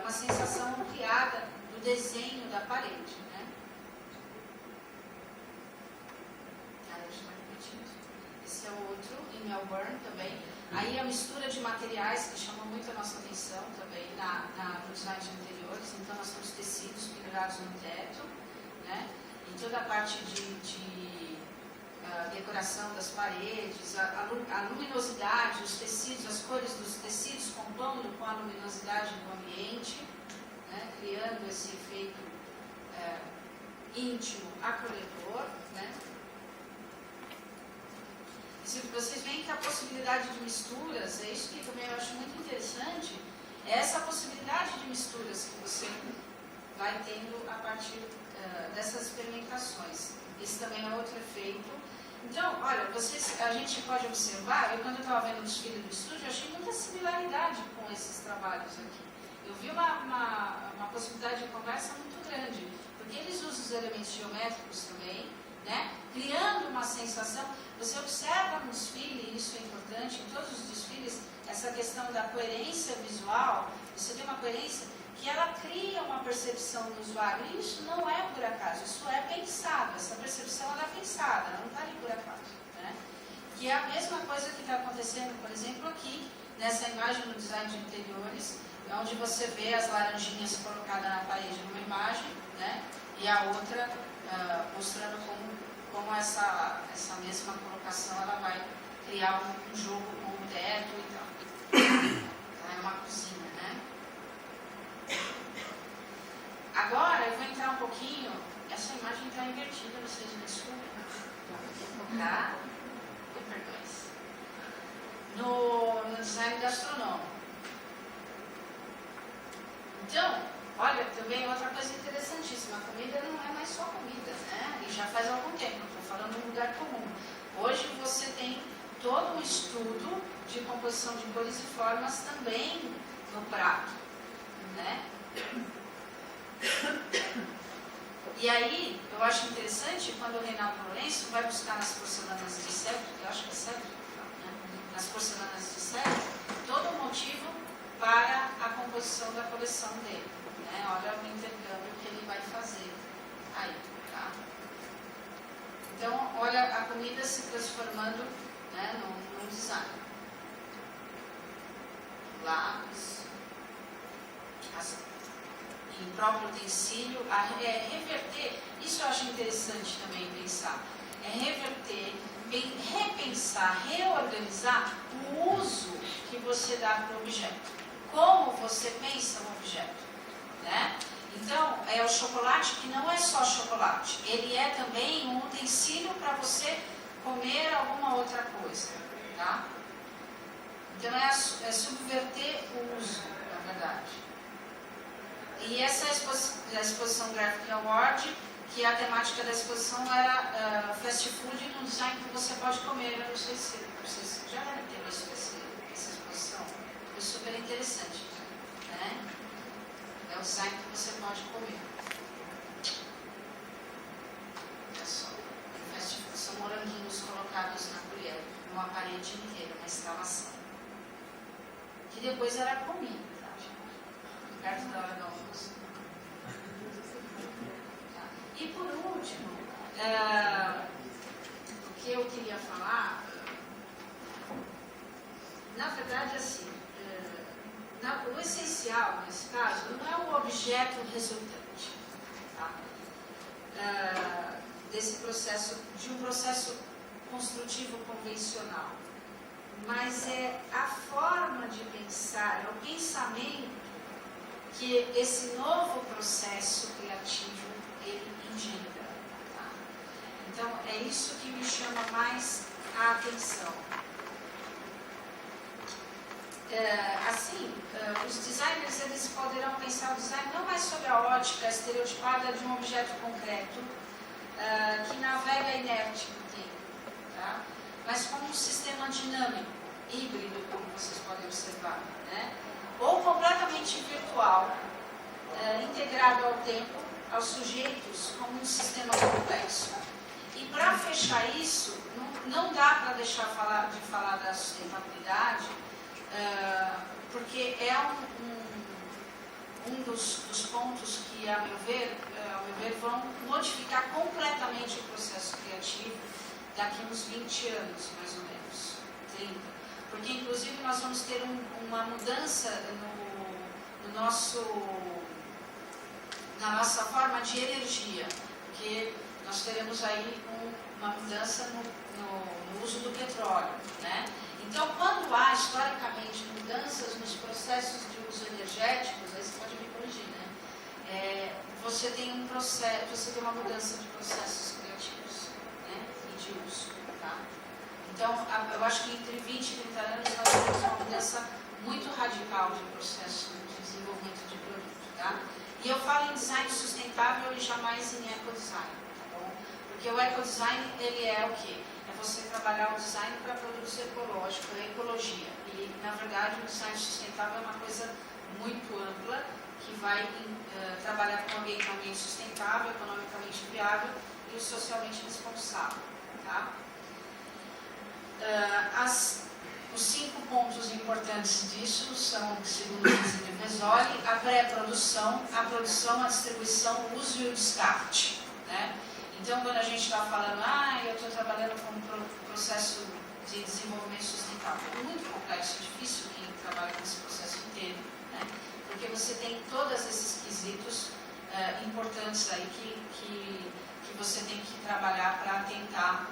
uma sensação ampliada do desenho da parede, né? Esse é outro, em Melbourne também. Aí a mistura de materiais que chamou muito a nossa atenção também no design de interiores. Então nós temos tecidos pendurados no teto, né? E toda a parte de decoração das paredes, a luminosidade, os tecidos, as cores dos tecidos compondo com a luminosidade do ambiente, né? Criando esse efeito íntimo, acolhedor, né? Vocês veem que a possibilidade de misturas, é isso que também eu acho muito interessante, é essa possibilidade de misturas que você vai tendo a partir dessas experimentações. Esse também é outro efeito. Então, olha, a gente pode observar, quando eu estava vendo o desfile do estúdio, eu achei muita similaridade com esses trabalhos aqui. Eu vi uma possibilidade de conversa muito grande, porque eles usam os elementos geométricos também, né? Criando uma sensação. Você observa no desfile, e isso é importante, em todos os desfiles, essa questão da coerência visual. Você tem uma coerência que ela cria uma percepção no usuário, e isso não é por acaso, isso é pensado, essa percepção ela é pensada, ela não está ali por acaso, né? Que é a mesma coisa que está acontecendo, por exemplo, aqui, nessa imagem no design de interiores, onde você vê as laranjinhas colocadas na parede numa imagem, né? E a outra mostrando como essa mesma colocação ela vai criar um jogo com o teto e tal. É uma cozinha, né? Agora eu vou entrar um pouquinho. Essa imagem está invertida, vocês me desculpem. Vou focar. No design gastronômico. Então, olha, também outra coisa interessantíssima, a comida não é mais só comida, né? E já faz algum tempo, estou falando de um lugar comum. Hoje você tem todo um estudo de composição de cores e formas também no prato, né? E aí, eu acho interessante quando o Reinaldo Lourenço vai buscar nas porcelanas de cedro, eu acho que é cedro, né? Nas porcelanas de cedro, todo o motivo para a composição da coleção dele. Olha o intercâmbio que ele vai fazer aí, tá? Então, olha a comida se transformando, né, no design. Lápis, em próprio utensílio, reverter, isso eu acho interessante também pensar, é reverter, repensar, reorganizar o uso que você dá para o objeto. Como você pensa no objeto. Né? Então, é o chocolate que não é só chocolate, ele é também um utensílio para você comer alguma outra coisa, tá? Então, é subverter o uso, na verdade. E essa exposição Graphic Award, que a temática da exposição era fast food no design que você pode comer. Eu não sei se vocês já devem ter visto essa exposição, foi super interessante, né? É o design que você pode comer. depois era comigo, tá, gente? Perto da hora do almoço. E por último, o que eu queria falar, na verdade, assim, o essencial nesse caso não é o objeto resultante, tá? Desse processo, de um processo construtivo convencional, mas é a forma de pensar, é o pensamento que esse novo processo criativo ele engendra. Tá? Então é isso que me chama mais a atenção. Os designers eles poderão pensar o design não mais sobre a ótica estereotipada de um objeto concreto que navega inerte no tempo, tá? Mas como um sistema dinâmico, híbrido, como vocês podem observar, né? Ou completamente virtual, integrado ao tempo, aos sujeitos, como um sistema complexo. E para fechar isso, não dá para deixar de falar da sustentabilidade, porque é um dos pontos que, a meu ver, vão modificar completamente o processo criativo daqui a uns 20 anos, mais ou menos, 30. Porque, inclusive, nós vamos ter uma mudança na nossa forma de energia, porque nós teremos aí uma mudança no uso do petróleo, né? Então, quando há, historicamente, mudanças nos processos de uso energéticos, aí você pode me corrigir, né? Você tem uma mudança de processos criativos, né? E de uso, tá? Então, eu acho que entre 20 e 30 anos nós temos uma mudança muito radical de processo de desenvolvimento de produto, tá? E eu falo em design sustentável e jamais em ecodesign, tá bom? Porque o ecodesign, ele é o quê? É você trabalhar o design para produtos ecológicos, a ecologia. E, na verdade, o design sustentável é uma coisa muito ampla, que vai trabalhar com o ambientalmente sustentável, economicamente viável e o socialmente responsável, tá? Os 5 pontos importantes disso são, segundo o Zinzino Resoli, a pré-produção, a produção, a distribuição, o uso e o descarte, né? Então, quando a gente está falando, eu estou trabalhando com um processo de desenvolvimento sustentável, é muito complexo, difícil quem trabalha com esse processo inteiro, né? Porque você tem todos esses quesitos importantes aí que você tem que trabalhar para tentar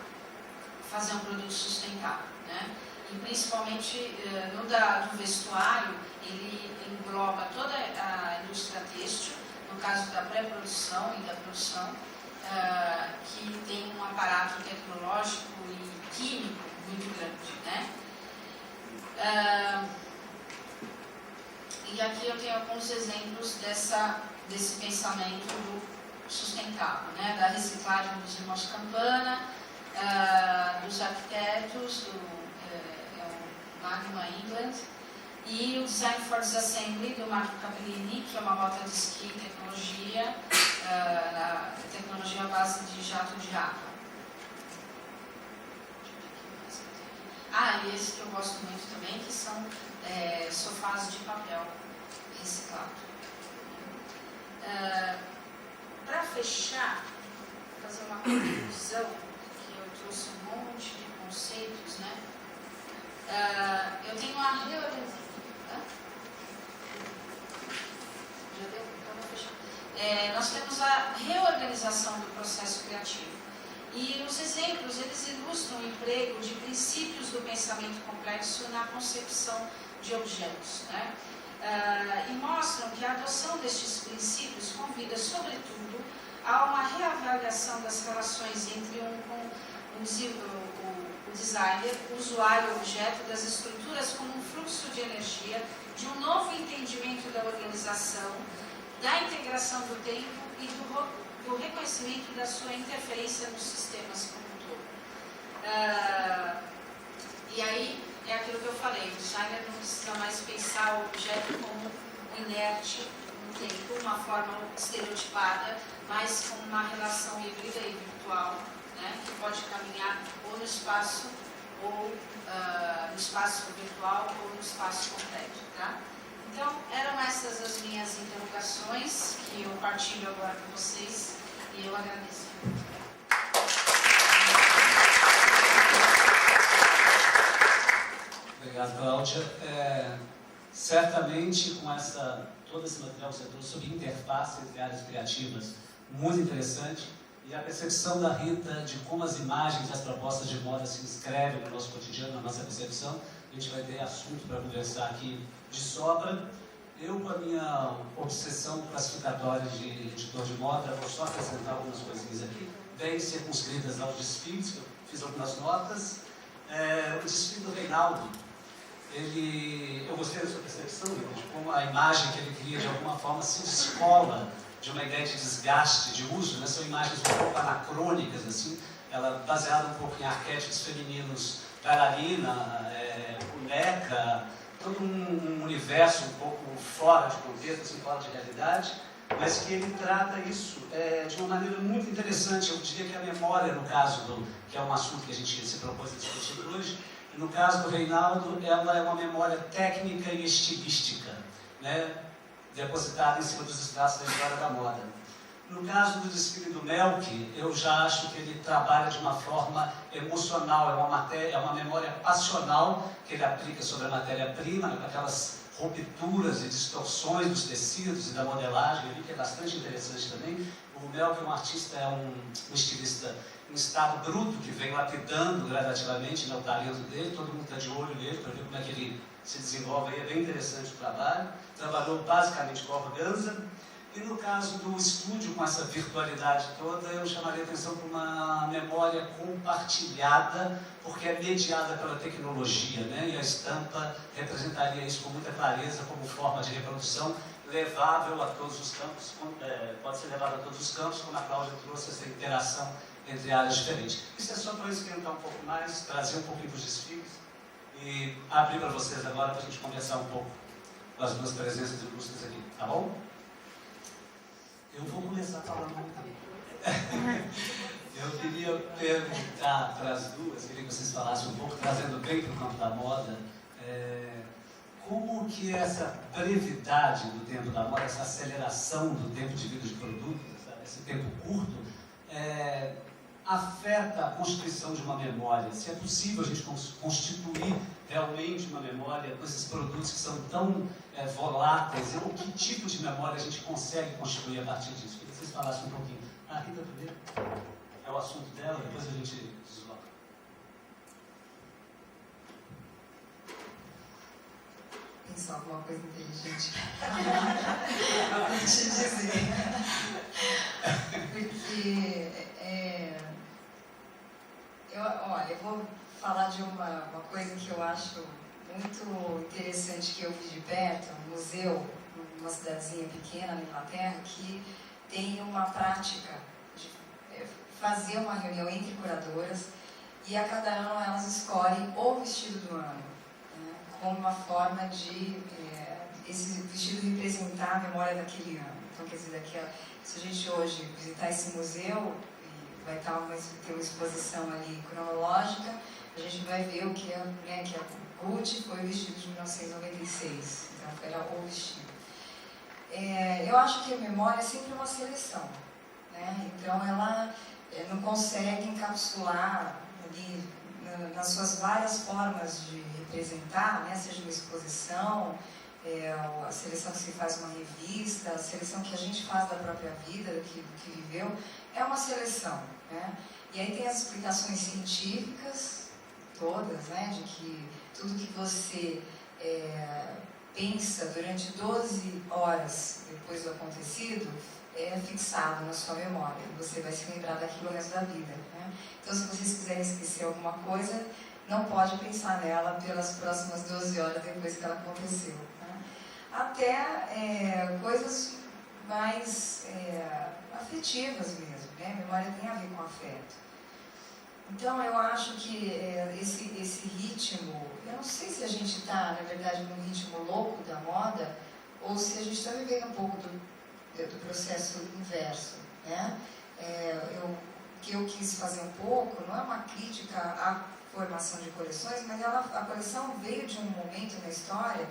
fazer um produto sustentável, né? E principalmente do vestuário, ele engloba toda a indústria têxtil, no caso da pré-produção e da produção, que tem um aparato tecnológico e químico muito grande, né? E aqui eu tenho alguns exemplos desse pensamento do sustentável, né? Da reciclagem dos irmãos Campana, dos arquitetos, do Magma England, e o Design for Disassembly do Marco Capellini, que é uma bota de esqui tecnologia, tecnologia à base de jato de água. E esse que eu gosto muito também, que são sofás de papel reciclado. Para fechar, fazer uma conclusão, que eu trouxe um monte de conceitos, né? Eu tenho uma reorientação. Já deu? Então vou fechar. Nós temos a reorganização do processo criativo. E os exemplos, eles ilustram o emprego de princípios do pensamento complexo na concepção de objetos, né? E mostram que a adoção destes princípios convida, sobretudo, a uma reavaliação das relações entre o designer, o usuário, o objeto, das estruturas como um fluxo de energia, de um novo entendimento da organização, da integração do tempo e do reconhecimento da sua interferência nos sistemas como um todo. E aí é aquilo que eu falei, o designer não precisa mais pensar o objeto como inerte no tempo, uma forma estereotipada, mas como uma relação híbrida e virtual, né, que pode caminhar ou no espaço ou no espaço virtual ou no espaço concreto, tá? Então, eram essas as minhas interrogações que eu partilho agora com vocês e eu agradeço. Obrigado, Cláudia. Certamente, com todo esse material que você trouxe sobre interface entre áreas criativas, muito interessante, e a percepção da Rita de como as imagens e as propostas de moda se inscrevem no nosso cotidiano, na nossa percepção. A gente vai ter assunto para conversar aqui de sobra. Eu, com a minha obsessão classificatória de editor de moda, vou só acrescentar algumas coisinhas aqui, bem circunscritas aos desfiles, que eu fiz algumas notas. O desfile do Reinaldo, eu gostei da sua percepção, de como a imagem que ele cria, de alguma forma, se descola de uma ideia de desgaste, de uso, né? São imagens um pouco anacrônicas, assim, ela baseada um pouco em arquétipos femininos, bailarina, boneca, todo um universo um pouco fora de contexto, assim, fora de realidade, mas que ele trata isso de uma maneira muito interessante. Eu diria que a memória, no caso que é um assunto que a gente se propôs a discutir hoje, no caso do Reinaldo, ela é uma memória técnica e estilística, né? Depositada em cima dos estratos da história da moda. No caso do desfile do Melk, eu já acho que ele trabalha de uma forma emocional, é uma memória passional que ele aplica sobre a matéria-prima, com aquelas rupturas e distorções dos tecidos e da modelagem, que é bastante interessante também. O Melk é um artista, um estilista em estado bruto, que vem lapidando gradativamente, né, o talento dele, todo mundo está de olho nele para ver como é que ele se desenvolve, aí é bem interessante o trabalho. Trabalhou basicamente com organza. E no caso do estúdio, com essa virtualidade toda, eu chamaria a atenção para uma memória compartilhada, porque é mediada pela tecnologia, né? E a estampa representaria isso com muita clareza, como forma de reprodução levável a todos os campos, pode ser levado a todos os campos, como a Cláudia trouxe, essa interação entre áreas diferentes. Isso é só para esquentar um pouco mais, trazer um pouquinho dos desfiles e abrir para vocês agora para a gente conversar um pouco com as duas presenças ilustres aqui, tá bom? Eu vou começar falando um pouquinho. Eu queria perguntar para as duas, queria que vocês falassem um pouco, trazendo bem para o campo da moda, como que essa brevidade do tempo da moda, essa aceleração do tempo de vida de produtos, esse tempo curto, afeta a constituição de uma memória. Se é possível a gente constituir realmente uma memória com esses produtos que são tão voláteis, ou que tipo de memória a gente consegue constituir a partir disso? Queria que vocês falassem um pouquinho. A Rita primeiro, é o assunto dela, depois a gente desloca. Pensar alguma coisa inteligente para te dizer. Porque eu vou falar de uma coisa que eu acho muito interessante, que eu vi de perto, um museu, numa cidadezinha pequena na Inglaterra, que tem uma prática de fazer uma reunião entre curadoras e a cada ano elas escolhem o vestido do ano, né, como uma forma de esse vestido representar a memória daquele ano. Então, quer dizer, se a gente hoje visitar esse museu, vai ter uma exposição ali cronológica, a gente vai ver o que a Gucci foi o vestido de 1996, então era o vestido. Eu acho que a memória é sempre uma seleção, né? Então ela não consegue encapsular ali nas suas várias formas de representar, né? Seja uma exposição, a seleção que se faz uma revista, a seleção que a gente faz da própria vida, do que viveu, é uma seleção, né? E aí tem as explicações científicas todas, né? De que tudo que você pensa durante 12 horas depois do acontecido é fixado na sua memória. Você vai se lembrar daquilo o resto da vida, né? Então, se vocês quiserem esquecer alguma coisa, não pode pensar nela pelas próximas 12 horas depois que ela aconteceu, né? Até coisas mais afetivas mesmo, né? A memória tem a ver com afeto. Então, eu acho que esse ritmo, eu não sei se a gente está, na verdade, num ritmo louco da moda, ou se a gente está vivendo um pouco do processo inverso, né? O que eu quis fazer um pouco não é uma crítica à formação de coleções, mas a coleção veio de um momento na história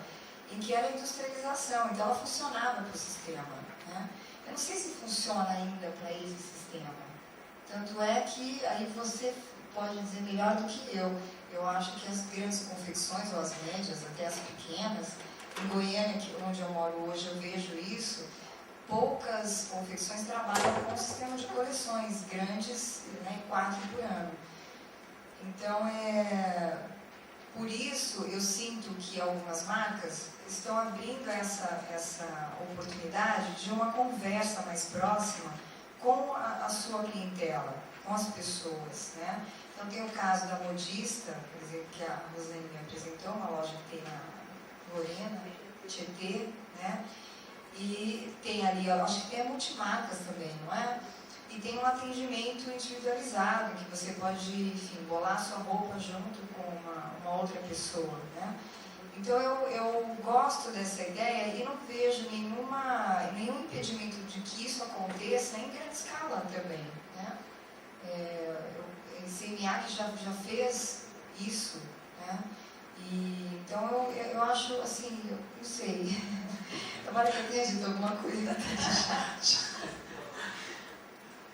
em que era a industrialização, então ela funcionava para o sistema, né? Eu não sei se funciona ainda para esse sistema. Tanto é que aí você pode dizer melhor do que eu. Eu acho que as grandes confecções, ou as médias, até as pequenas, em Goiânia, onde eu moro hoje, eu vejo isso, poucas confecções trabalham com o sistema de coleções grandes, né, 4 por ano. Então, por isso, eu sinto que algumas marcas estão abrindo essa oportunidade de uma conversa mais próxima com a sua clientela, com as pessoas, né? Então, tem o caso da modista, por exemplo, que a Rosane me apresentou, uma loja que tem na Lorena, Tietê, né? E tem ali, eu acho que tem a multimarcas também, não é? E tem um atendimento individualizado, que você pode, enfim, bolar sua roupa junto com uma outra pessoa, né? Então eu gosto dessa ideia e não vejo nenhum impedimento de que isso aconteça em grande escala também, né? CNA que já fez isso, né? E, então eu acho assim, eu não sei, tomara que eu tenha dito alguma coisa.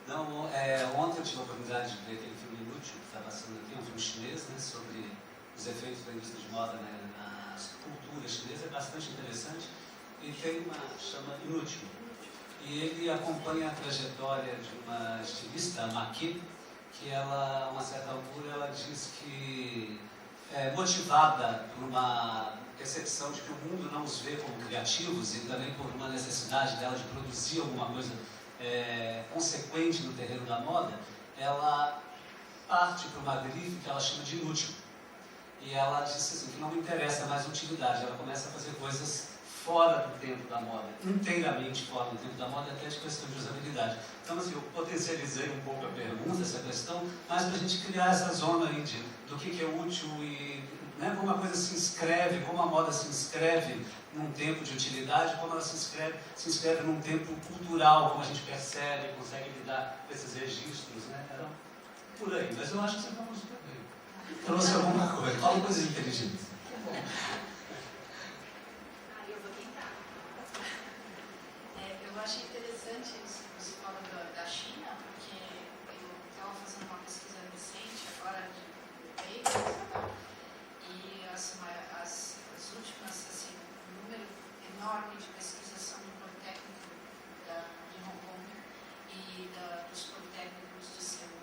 Não, ontem eu tive a oportunidade de ver aquele filme Inútil, que está passando aqui, um filme chinês, né, sobre os efeitos da indústria de moda, né, na cultura chinesa, é bastante interessante, e tem chama Inútil. E ele acompanha a trajetória de uma estilista, a Maki, que ela, a uma certa altura, ela diz que é motivada por uma percepção de que o mundo não os vê como criativos e também por uma necessidade dela de produzir alguma coisa consequente no terreno da moda, ela parte para uma grife que ela chama de inútil. E ela disse assim, que não me interessa mais utilidade, ela começa a fazer coisas fora do tempo da moda, inteiramente fora do tempo da moda, até de questão de usabilidade. Então, assim, eu potencializei um pouco a pergunta, essa questão, mas para a gente criar essa zona aí do que é útil e, né, como a coisa se inscreve, como a moda se inscreve num tempo de utilidade, como ela se inscreve num tempo cultural, como a gente percebe, consegue lidar com esses registros, né? Era por aí, mas eu acho que você falou super bem. Trouxe alguma coisa, fala coisas inteligentes. Eu achei interessante isso que você fala da China, porque eu estava fazendo uma pesquisa recente agora de papers, e as últimas, assim, um número enorme de pesquisas são do Politécnico de Hong Kong e dos Politécnicos de Seul.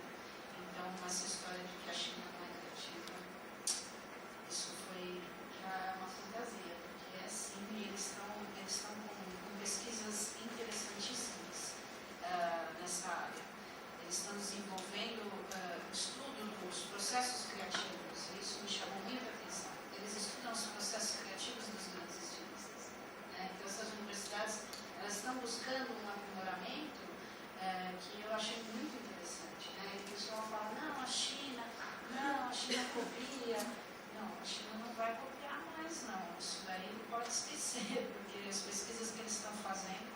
Então, essa história de que a China não é criativa, isso já é uma fantasia, porque é assim, e eles estão com pesquisas interessantíssimas nessa área. Eles estão desenvolvendo o estudo dos processos criativos, e isso me chamou muita atenção. Eles estudam os processos criativos dos grandes estilistas, né? Então, essas universidades elas estão buscando um aprimoramento que eu achei muito interessante, né? E o pessoal fala, não, a China copia. Não, a China não vai copiar mais, não. Isso daí pode esquecer, porque as pesquisas que eles estão fazendo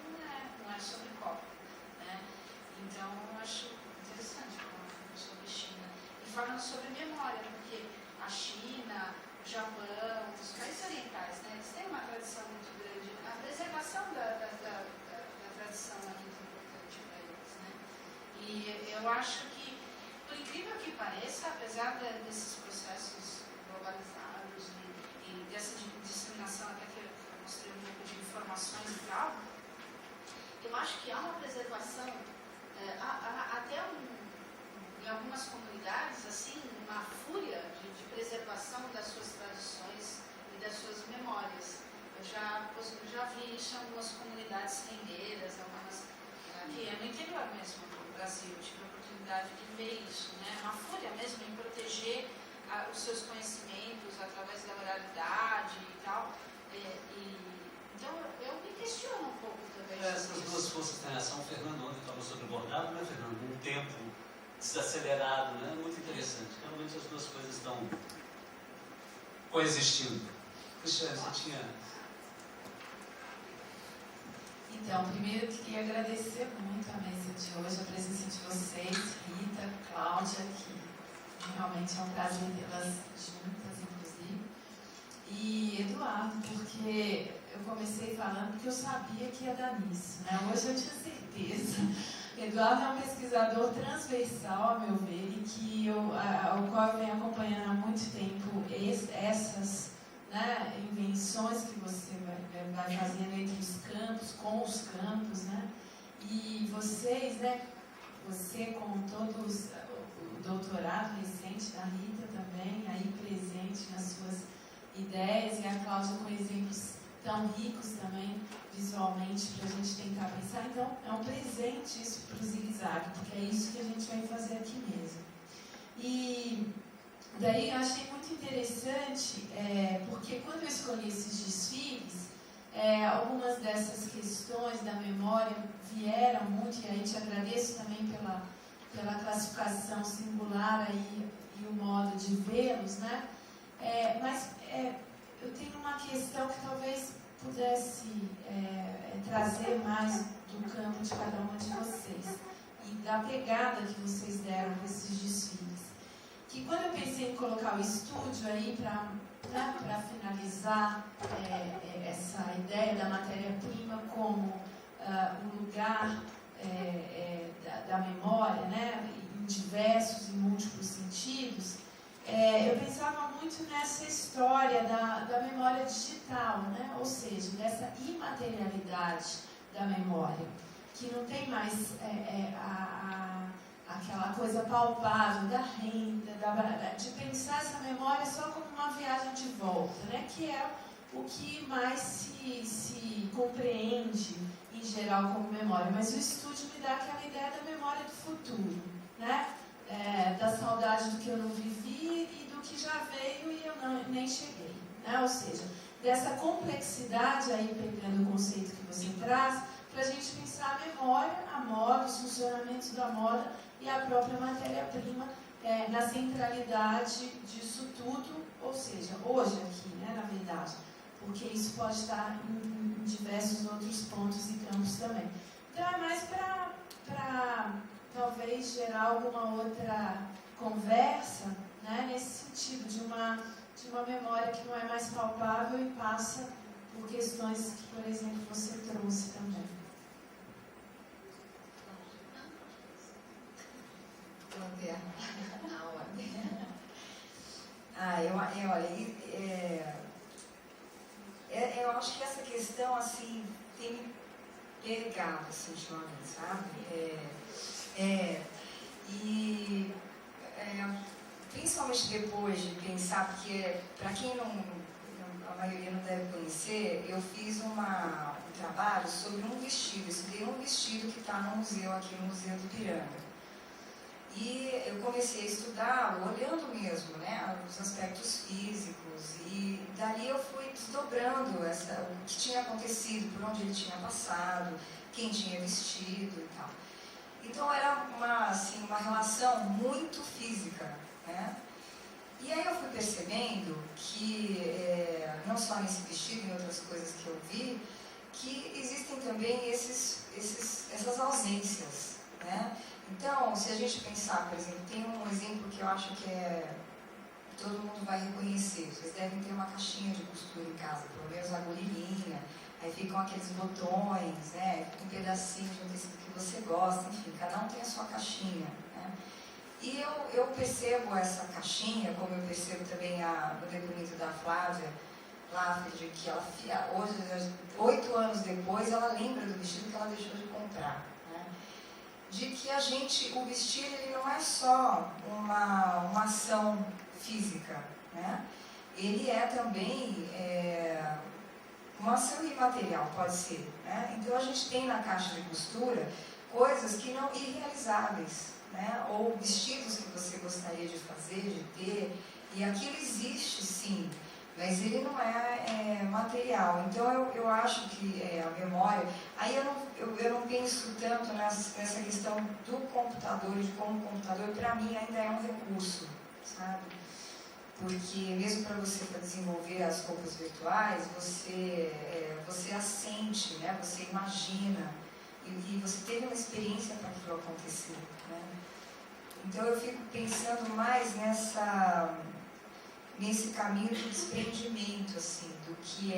não é sobre cópia, né? Então, eu acho interessante falar sobre China. E falando sobre memória, porque a China, o Japão, os países orientais, né, eles têm uma tradição muito grande. A preservação da tradição é muito importante para eles, né? E eu acho que, por incrível que pareça, apesar desses processos globalizados e dessa disseminação, até que eu mostrei um pouco de informações e tal, eu acho que há uma preservação, até em algumas comunidades, assim, uma fúria de preservação das suas tradições e das suas memórias. Eu já vi isso em algumas comunidades rendeiras, aqui no interior mesmo do Brasil, eu tive a oportunidade de ver isso, né? Uma fúria mesmo em proteger os seus conhecimentos através da oralidade e tal. Então, eu me questiono um pouco também. Essas duas forças têm ação. O Fernando ontem falou sobre o bordado, né, Fernando? Um tempo desacelerado, né? Muito interessante. Realmente as duas coisas estão coexistindo. Cristiane, você tinha... Então, primeiro eu queria agradecer muito a mesa de hoje, a presença de vocês, Rita, Cláudia, que realmente é um prazer tê-las juntas, inclusive. E Eduardo, porque eu comecei falando porque eu sabia que ia dar nisso, né? Hoje eu tinha certeza. Eduardo é um pesquisador transversal, a meu ver, e que ao qual eu venho acompanhando há muito tempo essas, né, invenções que você vai fazendo entre os campos, com os campos, né? E vocês, né, você com todos o doutorado recente da Rita também, aí presente nas suas ideias, e a Cláudia com exemplos tão ricos também visualmente para a gente tentar pensar. Então é um presente isso para o zigue-zague, porque é isso que a gente vai fazer aqui mesmo. E daí eu achei muito interessante, porque quando eu escolhi esses desfiles, algumas dessas questões da memória vieram muito, e aí te agradeço também pela classificação singular aí, e o modo de vê-los, né? Mas eu tenho uma questão que talvez pudesse trazer mais do campo de cada uma de vocês e da pegada que vocês deram para esses desfiles. Que quando eu pensei em colocar o estúdio aí para finalizar essa ideia da matéria-prima como um lugar da memória, né, em diversos e múltiplos sentidos, eu pensava muito nessa história da memória digital, né? Ou seja, dessa imaterialidade da memória, que não tem mais aquela coisa palpável da renda, de pensar essa memória só como uma viagem de volta, né? Que é o que mais se compreende em geral como memória. Mas o estúdio me dá aquela ideia da memória do futuro, né? Da saudade do que eu não vivi e do que já veio e eu nem cheguei, né? Ou seja, dessa complexidade aí, pegando o conceito que você traz, para a gente pensar a memória, a moda, os funcionamentos da moda e a própria matéria-prima na centralidade disso tudo, ou seja, hoje aqui, né, na verdade, porque isso pode estar em diversos outros pontos e campos também. Então é mais para talvez gerar alguma outra conversa, né, nesse sentido de uma memória que não é mais palpável e passa por questões que, por exemplo, você trouxe também. Eu acho que essa questão assim tem me pegado assim, ultimamente, sabe? Principalmente depois de pensar, porque para quem a maioria não deve conhecer, eu fiz um trabalho sobre um vestido, estudei um vestido que está no museu, aqui no Museu do Ipiranga. E eu comecei a estudar, olhando mesmo, né, os aspectos físicos, e dali eu fui desdobrando o que tinha acontecido, por onde ele tinha passado, quem tinha vestido e tal. Então era uma relação muito física, né? E aí eu fui percebendo que, não só nesse vestido, em outras coisas que eu vi, que existem também essas ausências, né? Então, se a gente pensar, por exemplo, tem um exemplo que eu acho que todo mundo vai reconhecer. Vocês devem ter uma caixinha de costura em casa, pelo menos a agulhinha, aí ficam aqueles botões, né? Um pedacinho de um tecido que você gosta, enfim, cada um tem a sua caixinha, né? E eu percebo essa caixinha, como eu percebo também no depoimento da Flávia, de que ela, hoje, 8 anos depois, ela lembra do vestido que ela deixou de comprar. De que o vestir, ele não é só uma ação física, né? Ele é também uma ação imaterial, pode ser, né? Então a gente tem na caixa de costura coisas que não irrealizáveis, né? Ou vestidos que você gostaria de fazer, de ter, e aquilo existe sim, mas ele não é material. Então eu acho que a memória, aí eu não penso tanto nessa questão do computador, de como o computador para mim ainda é um recurso, sabe? Porque mesmo para você desenvolver as roupas virtuais, você assente, né? Você imagina, e você teve uma experiência para aquilo acontecer, né? Então eu fico pensando mais nesse caminho do desprendimento, assim, do que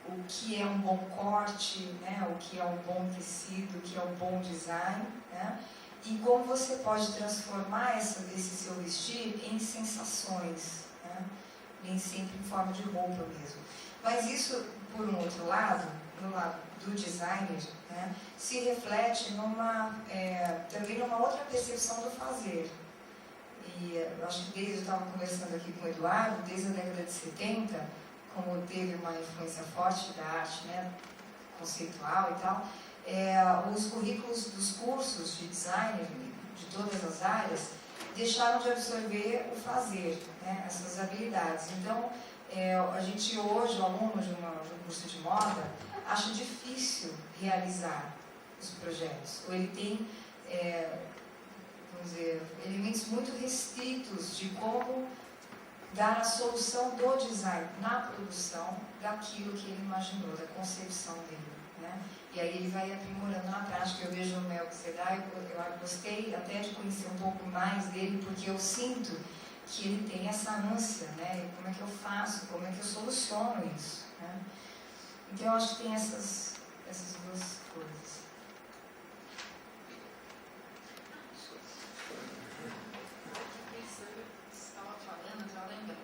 o que é um bom corte, né? O que é um bom tecido, o que é um bom design, né? E como você pode transformar esse seu vestir em sensações, né? Nem sempre em forma de roupa mesmo. Mas isso, por um outro lado, no lado do designer, né, se reflete também numa outra percepção do fazer. E eu acho que eu estava conversando aqui com o Eduardo, desde a década de 70, como teve uma influência forte da arte, né, conceitual e tal, os currículos dos cursos de design de todas as áreas deixaram de absorver o fazer, né, essas habilidades. Então, a gente hoje, o aluno de um curso de moda, acha difícil realizar os projetos. Ou ele tem, vamos dizer, elementos muito restritos de como dar a solução do design na produção daquilo que ele imaginou, da concepção dele, né? E aí ele vai aprimorando na prática. Eu vejo o Mel Sedai, eu gostei até de conhecer um pouco mais dele, porque eu sinto que ele tem essa ânsia, né? Como é que eu faço, como é que eu soluciono isso, né? Então eu acho que tem essas duas coisas. Estava falando, eu lembro,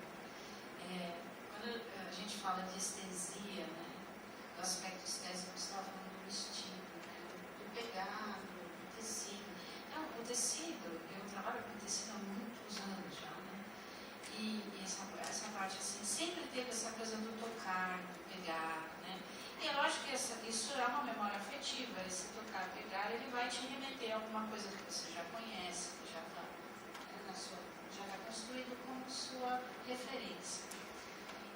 quando a gente fala de estesia, né, do aspecto estético, você estava falando do vestido, né, do pegado, do tecido. Então, o tecido, eu trabalho com tecido há muitos anos já, né, e essa parte assim, sempre teve essa coisa do tocar, do pegar, né, e é lógico que isso é uma memória afetiva, esse tocar, pegar, ele vai te remeter a alguma coisa que você já conhece, que já está construído como sua referência.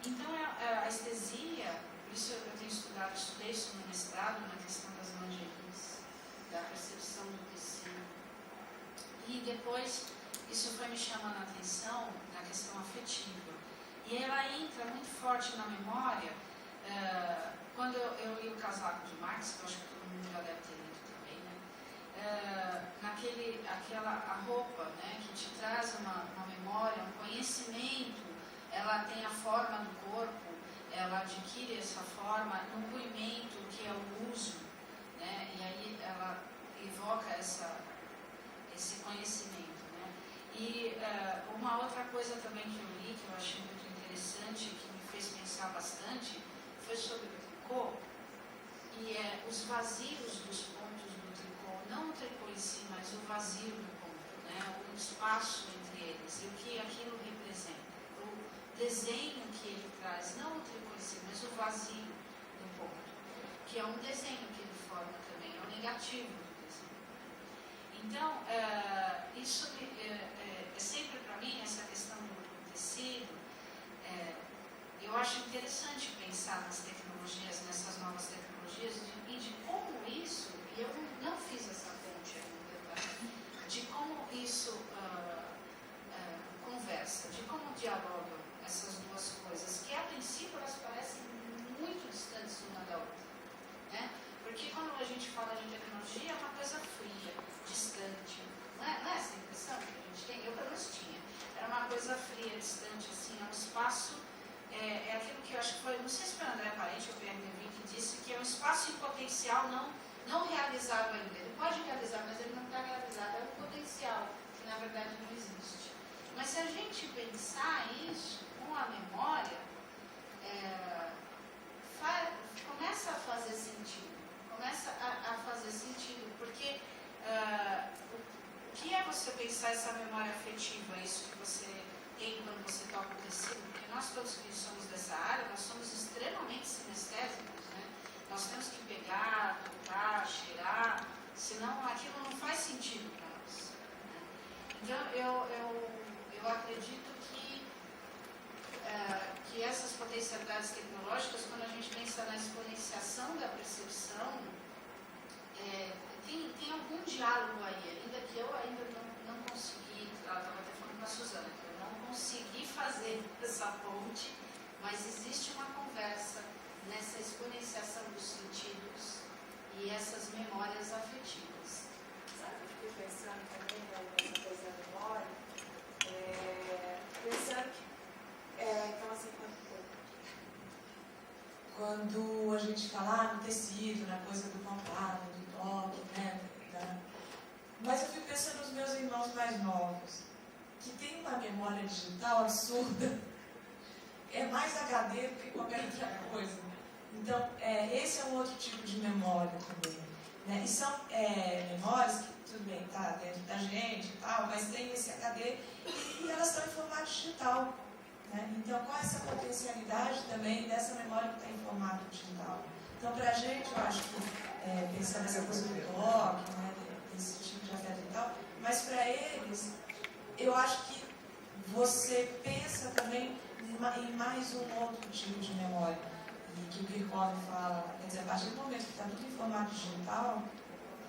Então, a estesia, por isso eu tenho estudei isso no mestrado, na questão das lingeries, da percepção do tecido. E depois, isso foi me chamando a atenção na questão afetiva. E ela entra muito forte na memória, quando eu li o Casaco de Marx, que eu acho que todo mundo já deve ter lido também, né? A roupa, né, que te traz uma memória, um conhecimento, ela tem a forma do corpo, ela adquire essa forma no movimento, que é o uso, né, e aí ela evoca esse conhecimento, né. E uma outra coisa também que eu li, que eu achei muito interessante, que me fez pensar bastante, foi sobre o tricô, e os vazios dos pontos do tricô, não o tricô em si, mas o vazio do ponto, né, o espaço entre eles, e o que aquilo representa, o desenho que ele traz, não o tricô em si, mas o vazio do ponto, que é um desenho que ele forma também, é o negativo do desenho. Então, isso é sempre para mim, essa questão do tecido, eu acho interessante pensar nas tecnologias, nessas novas tecnologias, e de como isso, e eu não fiz essa ponte ainda, tá? De como isso conversa, de como dialogam essas duas coisas, que a princípio elas parecem muito distantes uma da outra, né? Porque quando a gente fala de tecnologia é uma coisa fria, distante, não é essa a impressão que a gente tem? Eu pelo menos tinha. Era uma coisa fria, distante, assim, é um espaço, é aquilo que eu acho que foi, não sei se foi o André Parente ou o Pierre Levy que disse, que é um espaço em potencial não realizado ainda. Ele pode realizar, mas ele não está realizado, é um potencial que na verdade não existe. Mas se a gente pensar isso com a memória, começa a fazer sentido. Começa a fazer sentido, porque o que é você pensar essa memória afetiva, isso que você tem quando você toca o tecido? Porque nós todos que somos dessa área, nós somos extremamente sinestésicos, né? Nós temos que pegar, tocar, cheirar, senão aquilo não faz sentido para nós, né? Então, eu acredito que essas potencialidades tecnológicas, quando a gente pensa na exponenciação da percepção, tem algum diálogo aí, ainda que eu ainda não consegui, ela estava até falando com a Suzana, que eu não consegui fazer essa ponte, mas existe uma conversa nessa exponenciação dos sentidos e essas memórias afetivas. Sabe o que eu fiquei pensando? gente fala no tecido, na coisa do contato, do toque, né? Mas eu fico pensando nos meus irmãos mais novos, que tem uma memória digital absurda, é mais HD do que qualquer outra coisa. Então, esse é um outro tipo de memória também. Né? E são memórias que, tudo bem, está dentro da gente e tal, mas tem esse HD e elas estão em formato digital. Né? Então, qual é essa potencialidade também dessa memória que está em formato digital? Então, para a gente, eu acho que, pensando nessa coisa do toque, né, desse tipo de afeto e tal, mas para eles, eu acho que você pensa também em mais um outro tipo de memória. E que o Kirchhoff fala, quer dizer, a partir do momento que está tudo em formato digital,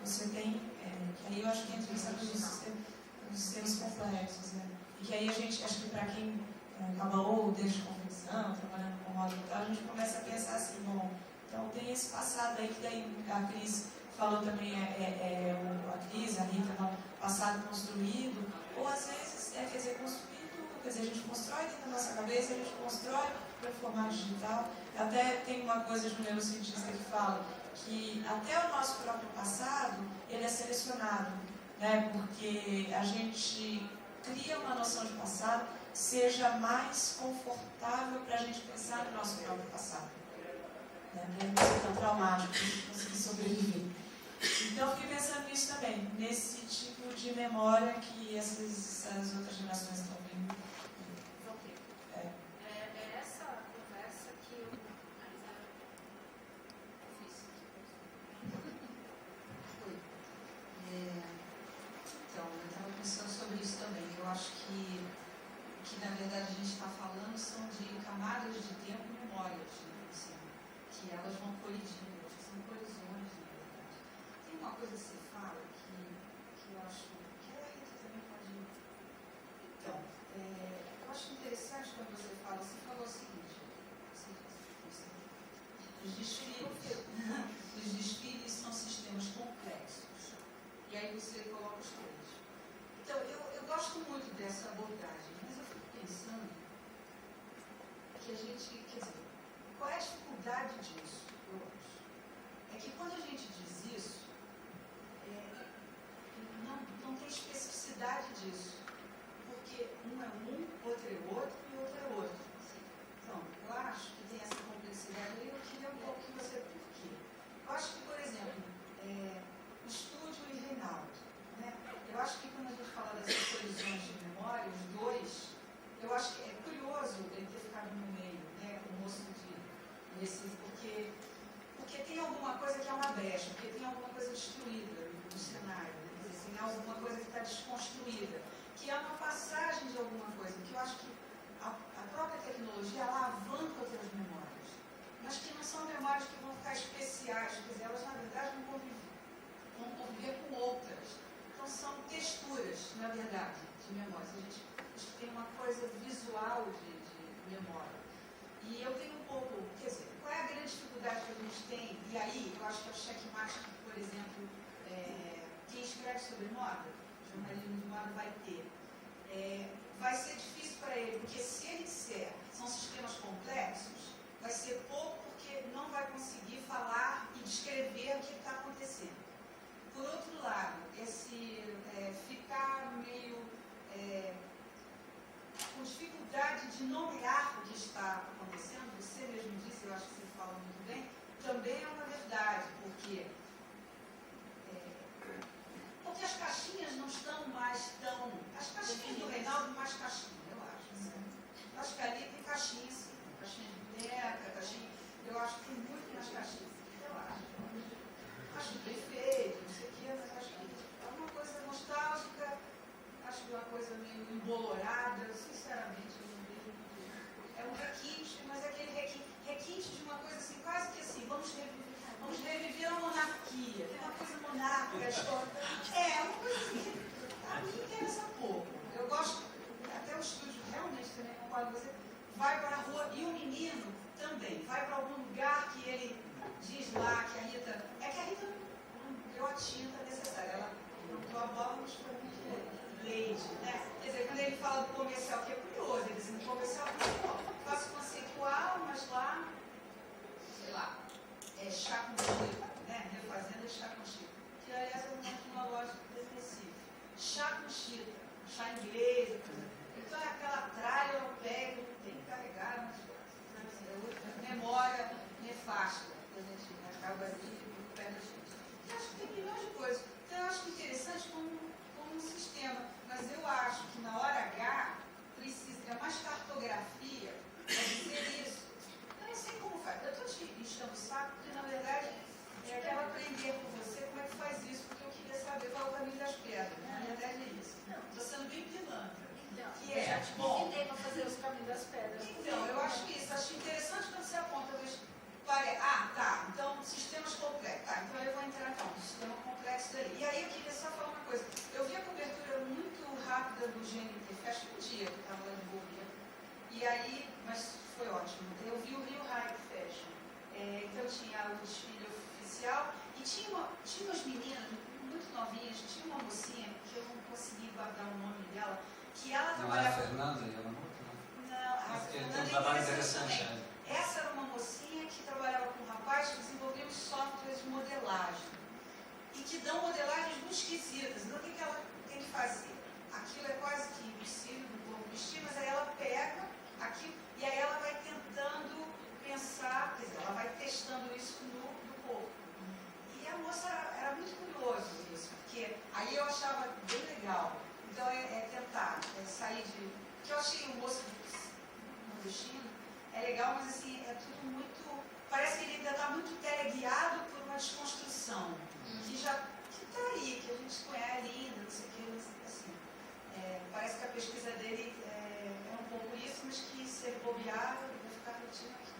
você tem, que aí eu acho que entra essa coisa dos sistemas complexos, né? E que aí a gente, acho que para quem acabou desde confecção, trabalhando com moda e tal, a gente começa a pensar assim, bom, então tem esse passado aí que daí a Cris falou também, a Cris, a Rita, não, passado construído, ou às vezes, quer dizer, construído, quer dizer, a gente constrói dentro da nossa cabeça, a gente constrói para o formato digital. Até tem uma coisa de um neurocientista que fala que até o nosso próprio passado, ele é selecionado, né? Porque a gente cria uma noção de passado que seja mais confortável para a gente pensar no nosso próprio passado. Né? Para não ser tão traumático, para a gente conseguir sobreviver. Então, eu fiquei pensando nisso também, nesse tipo de memória que essas outras gerações estão vindo. Essa conversa que eu ainda fiz. Então, eu estava pensando sobre isso também. Eu acho que na verdade a gente está falando são de camadas de tempo e memórias, né? Assim, que elas vão colidindo, acho que são colisões, na verdade. Tem uma coisa que você fala que eu acho que a Rita também pode. Então, eu acho interessante quando você falou o seguinte, os desfiles são sistemas complexos, e aí você coloca os três. Então, eu gosto muito dessa abordagem, mas eu fico pensando que a gente, quer dizer, qual é a dificuldade disso, eu acho? É que quando a gente diz isso, não tem especificidade disso, porque um é um, outro é outro e outro é outro. Então, eu acho que tem essa complexidade e eu queria um pouco que você, por quê? Eu acho que, por exemplo, o Estúdio e Reinaldo, né? Eu acho que quando a gente fala dessas colisões de memória, os dois, eu acho que é curioso ele ter ficado no meio, né, com o moço de Recife, porque tem alguma coisa que é uma brecha, porque tem alguma coisa destruída no cenário, né? Assim, alguma coisa que está desconstruída, que é uma passagem de alguma coisa, que eu acho que a própria tecnologia, ela avança outras memórias, mas que não são memórias que vão ficar especiais, quer dizer, elas na verdade vão conviver com outras. Então são texturas, na verdade, de memórias. A gente tem uma coisa visual de memória. E eu tenho um pouco, quer dizer, qual é a grande dificuldade que a gente tem? E aí, eu acho que é o checkmate que, por exemplo, quem escreve sobre moda, jornalismo de moda, vai ter. Vai ser difícil para ele, porque se ele disser são sistemas complexos, vai ser pouco porque não vai conseguir falar e descrever o que está acontecendo. Por outro lado, esse ficar meio com dificuldade de nomear o que está acontecendo, você mesmo disse, eu acho que você fala muito bem, também é uma verdade, porque as caixinhas não estão mais tão... As caixinhas do Reinaldo mais caixinha, eu acho. Eu acho que ali tem caixinha, sim. Caixinha de boneca, caixinha... Eu acho que tem muito mais caixinha, eu acho. Acho bem feito, não sei o que, mas acho que é uma coisa nostálgica, acho que é uma coisa meio embolorada, sinceramente, eu não vejo. É um requinte, mas é aquele requinte de uma coisa assim, quase que assim, vamos reviver a monarquia, tem uma coisa monárquica, história. Uma coisa assim, a mim interessa pouco. Eu gosto, até o estúdio realmente também concordo com você, vai para a rua, e o menino também, vai para algum lugar que ele diz lá que a Rita não deu a tinta necessária, ela botou a bola nos caminhos de leite, né? Quer dizer, quando ele fala do comercial, que é curioso, ele diz, no comercial, faço conceitual, mas lá, sei lá, laser, por exemplo. Então é aquela tralha, eu pego, tem que carregar nas costas. É outra memória nefasta, que a gente acaba ali perde a gente. Eu acho que tem milhões de coisas. Então eu acho interessante como um sistema, mas eu acho que na hora H precisa ter mais cartografia para dizer isso. Eu não sei como faz. Eu estou te enchendo o saco, porque na verdade eu quero aprender com você como é que faz isso, porque eu queria saber qual é o caminho das pedras. Na verdade é isso. Estou sendo bem pilantra. Então, Que eu já é, te bom, convidei para fazer os caminhos das pedras. então, eu acho isso. Acho interessante quando você aponta, mas tá, então sistemas complexos. Tá, então eu vou entrar então, no sistema complexo daí. E aí eu queria só falar uma coisa. Eu vi a cobertura muito rápida do GNT Fest um dia, que eu estava lá de Bolívia. E aí, mas foi ótimo. Eu vi o Rio Hype Fashion. Então tinha o desfile oficial e tinha umas meninas muito novinhas, tinha uma mocinha que eu não consegui guardar o nome dela, que ela Não trabalhava... era a Fernanda e ela não? Não, a Tem Fernanda um é trabalho interessante interessante. também. Essa era uma mocinha que trabalhava com um rapaz que desenvolveu softwares de modelagem e que dão modelagens muito esquisitas. Então, o que ela tem que fazer? Aquilo é quase que impossível do corpo vestir, mas aí ela pega aquilo e aí ela vai tentando pensar, quer dizer, ela vai testando isso no corpo. E a moça era muito curioso isso, porque aí eu achava bem legal. Então, tentar sair de... que eu achei o moço nordestino é legal, mas assim, é tudo muito... Parece que ele ainda está muito teleguiado por uma desconstrução, que está aí, que a gente conhece ainda, não sei o que, assim. Parece que a pesquisa dele é um pouco isso, mas que se ele bobear, ele vai ficar repetindo aquilo.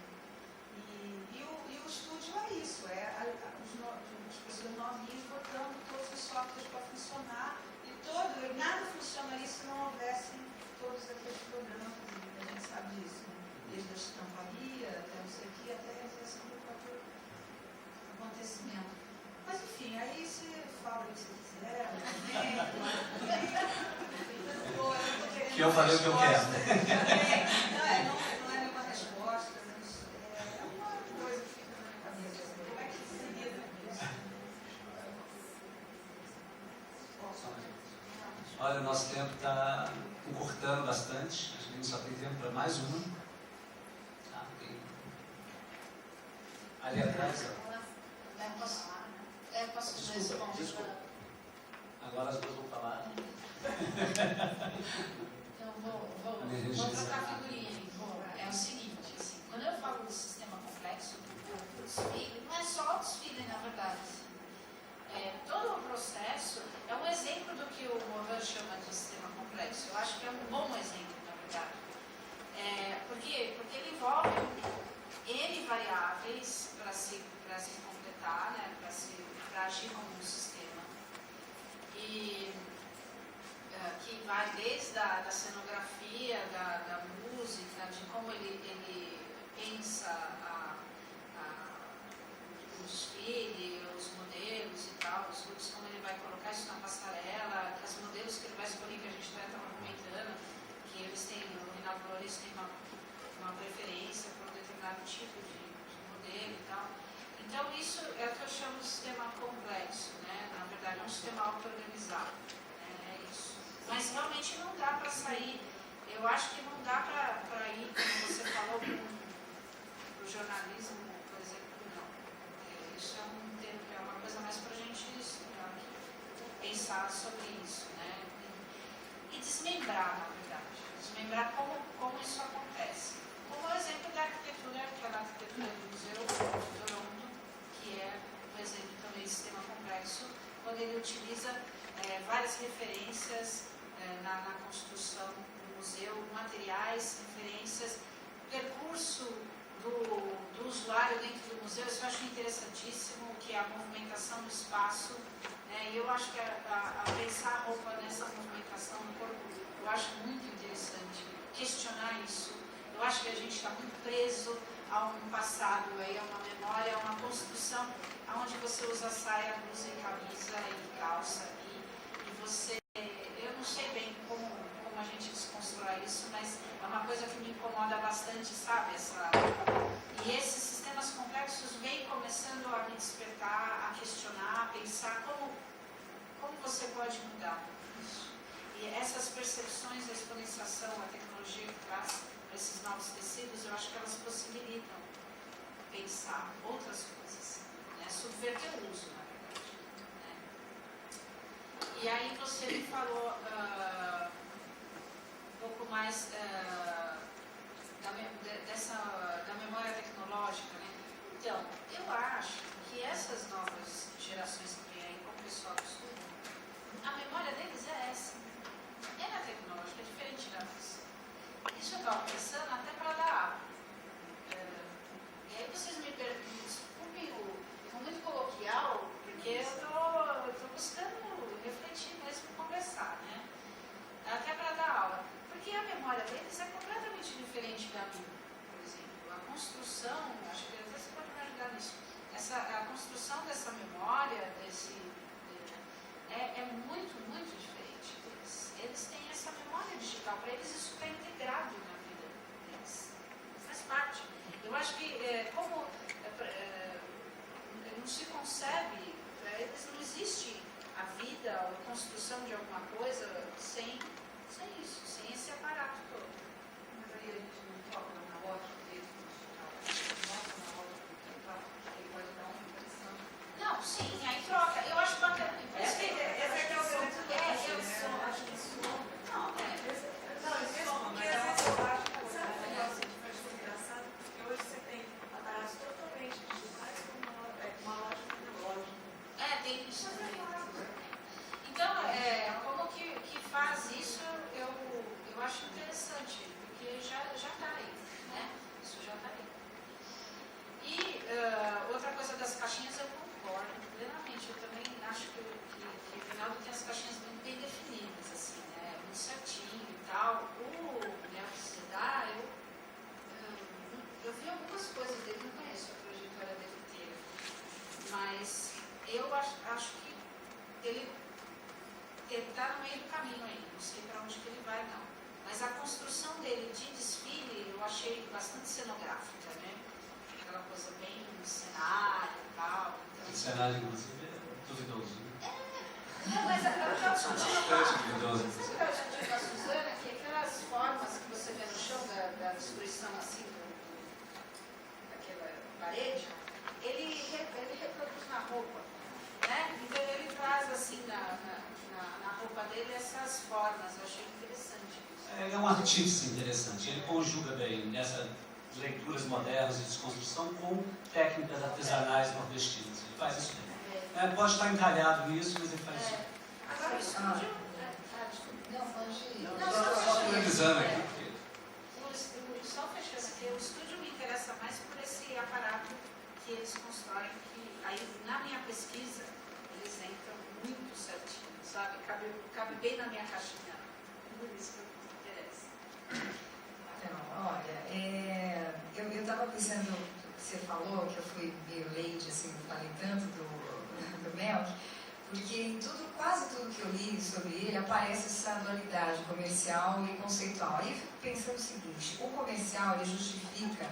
E o estúdio é isso, as pessoas novinhas botando todos os softwares para funcionar, e nada funcionaria se não houvessem todos aqueles programas, a gente sabe disso, né? Desde a estamparia, até não sei o que, até a realização do próprio acontecimento. Mas enfim, aí você fala o que você quiser, Que eu falei o que eu quero. Não é nenhuma resposta, mas é uma coisa que fica na minha cabeça. Como é que se lida com isso? Olha, o nosso tempo está encurtando bastante. Acho que a gente só tem tempo para mais uma. Ali atrás, ó. Posso Desculpa. Agora as duas vão falar. Então, vou trocar figurinha aí. É o seguinte, assim, quando eu falo do sistema complexo, do desfile, não é só o desfile, na verdade. Todo o processo é um exemplo do que o Mohan chama de sistema complexo. Eu acho que é um bom exemplo, na verdade. Porque ele envolve N variáveis para se completar, né, para agir como um sistema. E que vai desde a cenografia, da música, de como ele pensa o desfile, os modelos e tal, os grupos, como ele vai colocar isso na passarela, os modelos que ele vai escolher, que a gente estava comentando, que eles têm, o Rinaldo Flores tem uma preferência por um determinado tipo de modelo e tal. Então, isso é o que eu chamo de sistema complexo, né? Na verdade, é um sistema auto-organizado. É isso. Mas realmente não dá para sair, eu acho que não dá para ir, como você falou, para o jornalismo, por exemplo, não. Isso é uma coisa mais para a gente pensar sobre isso, né? E desmembrar, na verdade. Desmembrar como isso acontece. Como o exemplo da arquitetura, aquela arquitetura do Museu de Toronto, que é um exemplo também de sistema complexo, quando ele utiliza várias referências na construção do museu, materiais, referências, percurso do usuário dentro do museu. Isso eu acho interessantíssimo, que é a movimentação do espaço, né? E eu acho que a pensar a roupa nessa movimentação do corpo, eu acho muito interessante questionar isso. Eu acho que a gente está muito preso a um passado, a uma memória, a uma construção onde você usa saia, blusa e camisa e calça, e você, eu não sei bem como a gente desconstrói isso, mas é uma coisa que me incomoda bastante, sabe? E esses sistemas complexos vêm começando a me despertar, a questionar, a pensar como você pode mudar isso. E essas percepções da exponenciação, a tecnologia que traz para esses novos tecidos, eu acho que elas possibilitam pensar outras coisas, né? Subverter o uso, na verdade. Né? E aí você me falou um pouco mais da memória tecnológica, né? Então, eu acho que essas novas gerações que vêm aí com o pessoal que estuda, a memória deles é essa. É na tecnológica, é diferente da nossa. Isso eu estava pensando até para dar aula. E aí vocês me desculpem, eu muito coloquial, porque eu estou buscando refletir mesmo e conversar, né? Até para dar aula. Porque a memória deles é completamente diferente da minha, por exemplo. A construção, acho que até você pode me ajudar nisso, a construção dessa memória, é muito, muito diferente deles. Eles têm essa memória digital, para eles isso está integrado na vida deles. Faz parte. Eu acho que como não se concebe, para eles não existe a vida ou a construção de alguma coisa sem isso, sem esse aparato todo. Mas aí a gente não toca na ótica dele, mostra na ótica do digital, ele pode dar uma impressão. Não, sim, aí troca. Eu acho bacana. Esse aqui é o grande lance, eu né? sou, acho que sou. Não, Não, soma, mas é uma bobagem. Sabe o negócio de faz engraçado? Porque hoje você tem aparatos totalmente digitais com uma lógica tecnológica. tem isso. Então, como que faz isso, eu acho interessante, porque já está aí, né? Isso já está aí. E outra coisa das caixinhas, eu concordo plenamente. Eu também acho que o Reinaldo tem as caixinhas muito bem definidas, assim, né? Muito certinho e tal. O Nelson Sedar, eu vi algumas coisas dele, não conheço a trajetória dele inteira, mas eu acho que ele está no meio do caminho aí, não sei para onde que ele vai, não. Mas a construção dele de desfile eu achei bastante cenográfica, né? Aquela coisa bem cenário e tal. Então, O cenário, inclusive, é duvidoso. Não, mas eu estava discutindo Bastante duvidoso. Sabe o que eu estava discutindo com a Suzana? Que aquelas formas que você vê no chão da destruição assim, daquela parede, ele reproduz na roupa. Né? Então ele traz assim na roupa dele essas formas, eu achei interessante isso. Ele é um artista interessante, ele conjuga bem nessas leituras modernas de desconstrução com técnicas artesanais nordestinas. Ele faz isso bem. Pode estar encalhado nisso, mas ele faz isso bem. Agora o estúdio. Não, pode ir. Não, Só finalizando aqui. Só fechando aqui, o estúdio me interessa mais por esse aparato que eles constroem, que aí na minha pesquisa eles entram muito certinho, sabe? Cabe bem na minha caixinha. Por isso que me interessa. Então, olha, eu estava pensando no que você falou, que eu fui meio leite, assim, não falei tanto do Melk, porque em quase tudo que eu li sobre ele aparece essa dualidade comercial e conceitual. Aí eu fico pensando o seguinte, o comercial ele justifica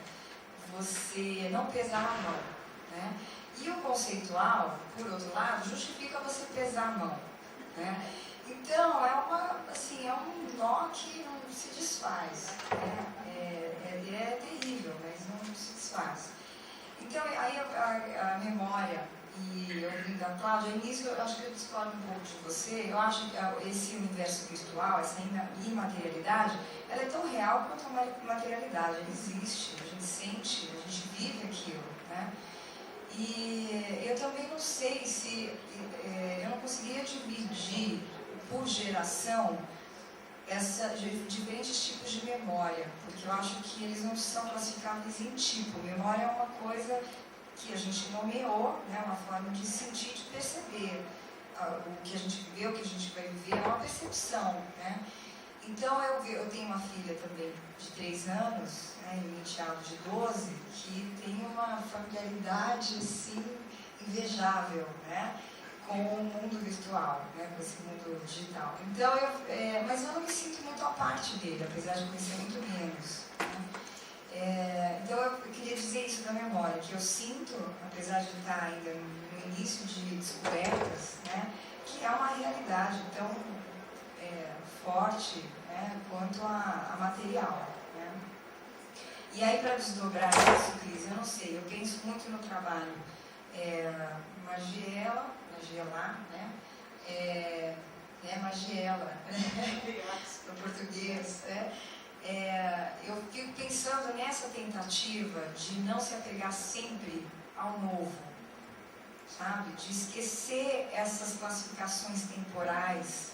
você não pesar a mão, né? E o conceitual, por outro lado, justifica você pesar a mão, né? Então, é um nó que não se desfaz, né? É terrível, mas não se desfaz. Então, aí a memória e ouvindo da Cláudia, nisso eu acho que eu discordo um pouco de você. Eu acho que esse universo virtual, essa imaterialidade, ela é tão real quanto a materialidade. Ela existe, a gente sente, a gente vive aquilo, né? E eu também não sei se eu não conseguiria dividir por geração diferentes tipos de memória, porque eu acho que eles não são classificáveis em tipo. Memória é uma coisa que a gente nomeou, né, uma forma de sentir, de perceber o que a gente viveu, o que a gente vai viver, é uma percepção, né? Então eu tenho uma filha também de 3 anos, né, e um enteado de 12, que tem uma familiaridade assim invejável, né, com o mundo virtual, né, com esse mundo digital. Então mas eu não me sinto muito à parte dele, apesar de conhecer muito menos, né? Então eu queria dizer isso da memória, que eu sinto, apesar de estar ainda no início de descobertas, né, que é uma realidade tão forte, né, quanto a material. Né? E aí, para desdobrar isso, Cris, eu não sei, eu penso muito no trabalho Magiela, né? Magiela, no português. Eu fico pensando nessa tentativa de não se apegar sempre ao novo, sabe? De esquecer essas classificações temporais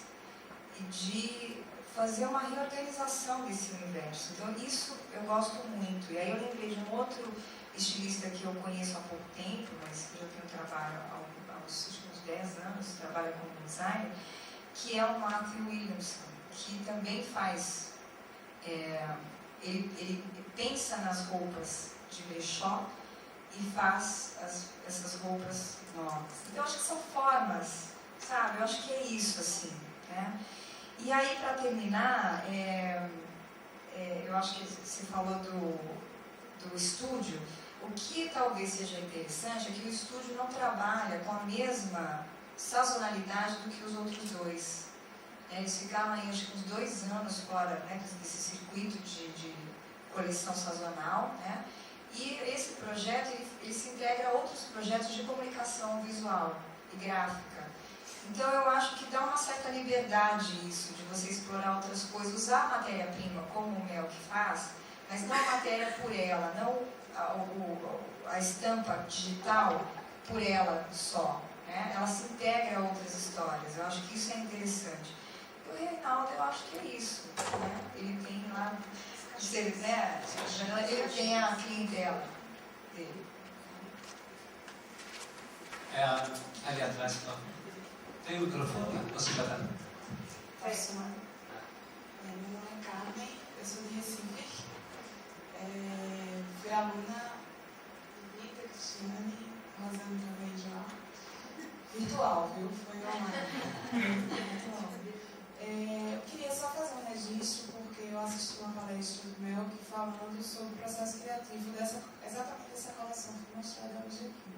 e de fazer uma reorganização desse universo. Então, isso eu gosto muito. E aí eu lembrei de um outro estilista que eu conheço há pouco tempo, mas que já tem um trabalho há uns últimos 10 anos, trabalha como designer, que é o Matthew Williamson, que também faz, ele pensa nas roupas de brechó e faz essas roupas novas. Então, acho que são formas, sabe? Eu acho que é isso, assim, né? E aí, para terminar, eu acho que você falou do estúdio. O que talvez seja interessante é que o estúdio não trabalha com a mesma sazonalidade do que os outros dois. Eles ficaram aí, acho que uns 2 anos fora, né, desse circuito de coleção sazonal, né? E esse projeto, ele se integra a outros projetos de comunicação visual e gráfica. Então, eu acho que dá uma certa liberdade isso, de você explorar outras coisas, usar a matéria-prima como o Melk faz, mas não a matéria por ela, não a estampa digital por ela só. Né? Ela se integra a outras histórias. Eu acho que isso é interessante. E o Reinaldo, eu acho que é isso. Né? Ele tem lá, ele tem a clientela dele. Ali atrás, tem o microfone? Você já está? Posso, né? Meu nome é Carmen, eu sou de Recife. Fui aluna de Rita, Cristiane, Rosane também já. Virtual, viu? Foi online. Virtual. Eu queria só fazer um registro, porque eu assisti uma palestra do Melk falando sobre o processo criativo exatamente dessa coleção que foi mostrada hoje aqui.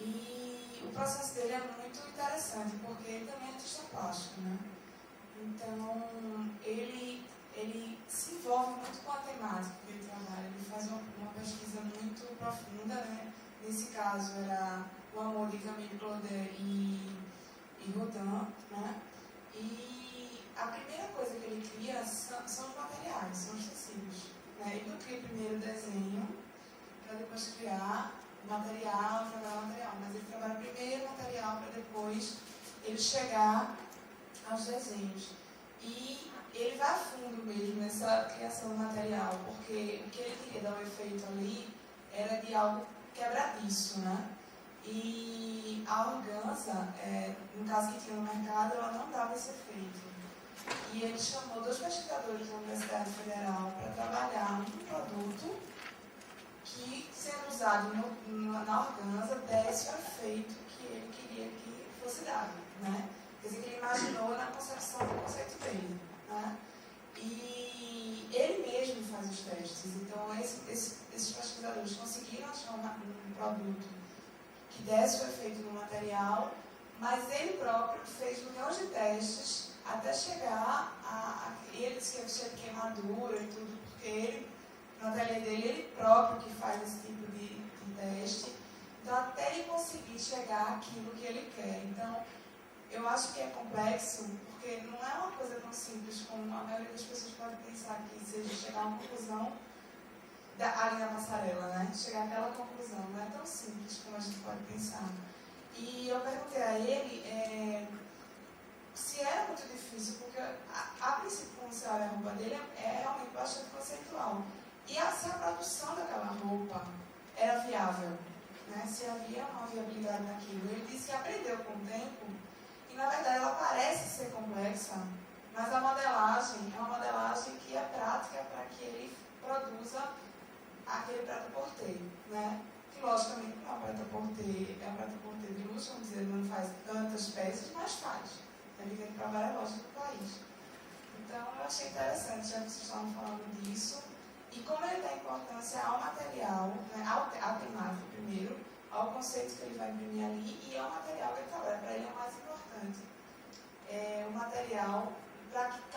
E o processo dele é muito interessante, porque ele também é artista plástico, né? Então, ele se envolve muito com a temática que ele trabalha. Ele faz uma pesquisa muito profunda, né? Nesse caso, era o amor de Camille Claudel e Rodin, né? E a primeira coisa que ele cria são os materiais, são os tecidos. Né? Ele não cria primeiro o desenho, para depois criar material, trabalhar material, mas ele trabalha primeiro o material para depois ele chegar aos desenhos. E ele vai a fundo mesmo nessa criação do material, porque o que ele queria dar um efeito ali era de algo quebradiço, né? E a organza, no caso que tinha no mercado, ela não dava esse efeito. E ele chamou 2 pesquisadores da Universidade Federal para trabalhar um produto que, sendo usado na organza, desse o efeito que ele queria que fosse dado, né? Quer dizer, que ele imaginou na concepção do conceito dele, né? E ele mesmo faz os testes. Então, esses pesquisadores conseguiram achar um produto que desse o efeito no material, mas ele próprio fez milhões de testes até chegar ele disse que é cheio de queimadura e tudo, porque ele, no ateliê dele, ele próprio que faz esse tipo de teste. Então, até ele conseguir chegar àquilo que ele quer. Então, eu acho que é complexo, porque não é uma coisa tão simples como a maioria das pessoas pode pensar que seja chegar a uma conclusão ali na passarela, né? Chegar àquela conclusão. Não é tão simples como a gente pode pensar. E eu perguntei a ele se era muito difícil, porque a princípio, como você olha a roupa dele, é realmente bastante conceitual. E se a produção daquela roupa era viável, né? Se havia uma viabilidade naquilo. Ele disse que aprendeu com o tempo, e na verdade ela parece ser complexa, mas a modelagem é uma modelagem que é prática para que ele produza aquele prêt-à-porter, né? Que logicamente não é um prêt-à-porter, é um prêt-à-porter de luxo, vamos dizer, ele não faz tantas peças, mas faz. Ele tem que trabalhar a loja do país. Então eu achei interessante, já que vocês estavam falando disso, e como ele dá importância ao material, né, à temática primeiro, ao conceito que ele vai imprimir ali e ao material que ele trabalha. Para ele é o mais importante. O material para que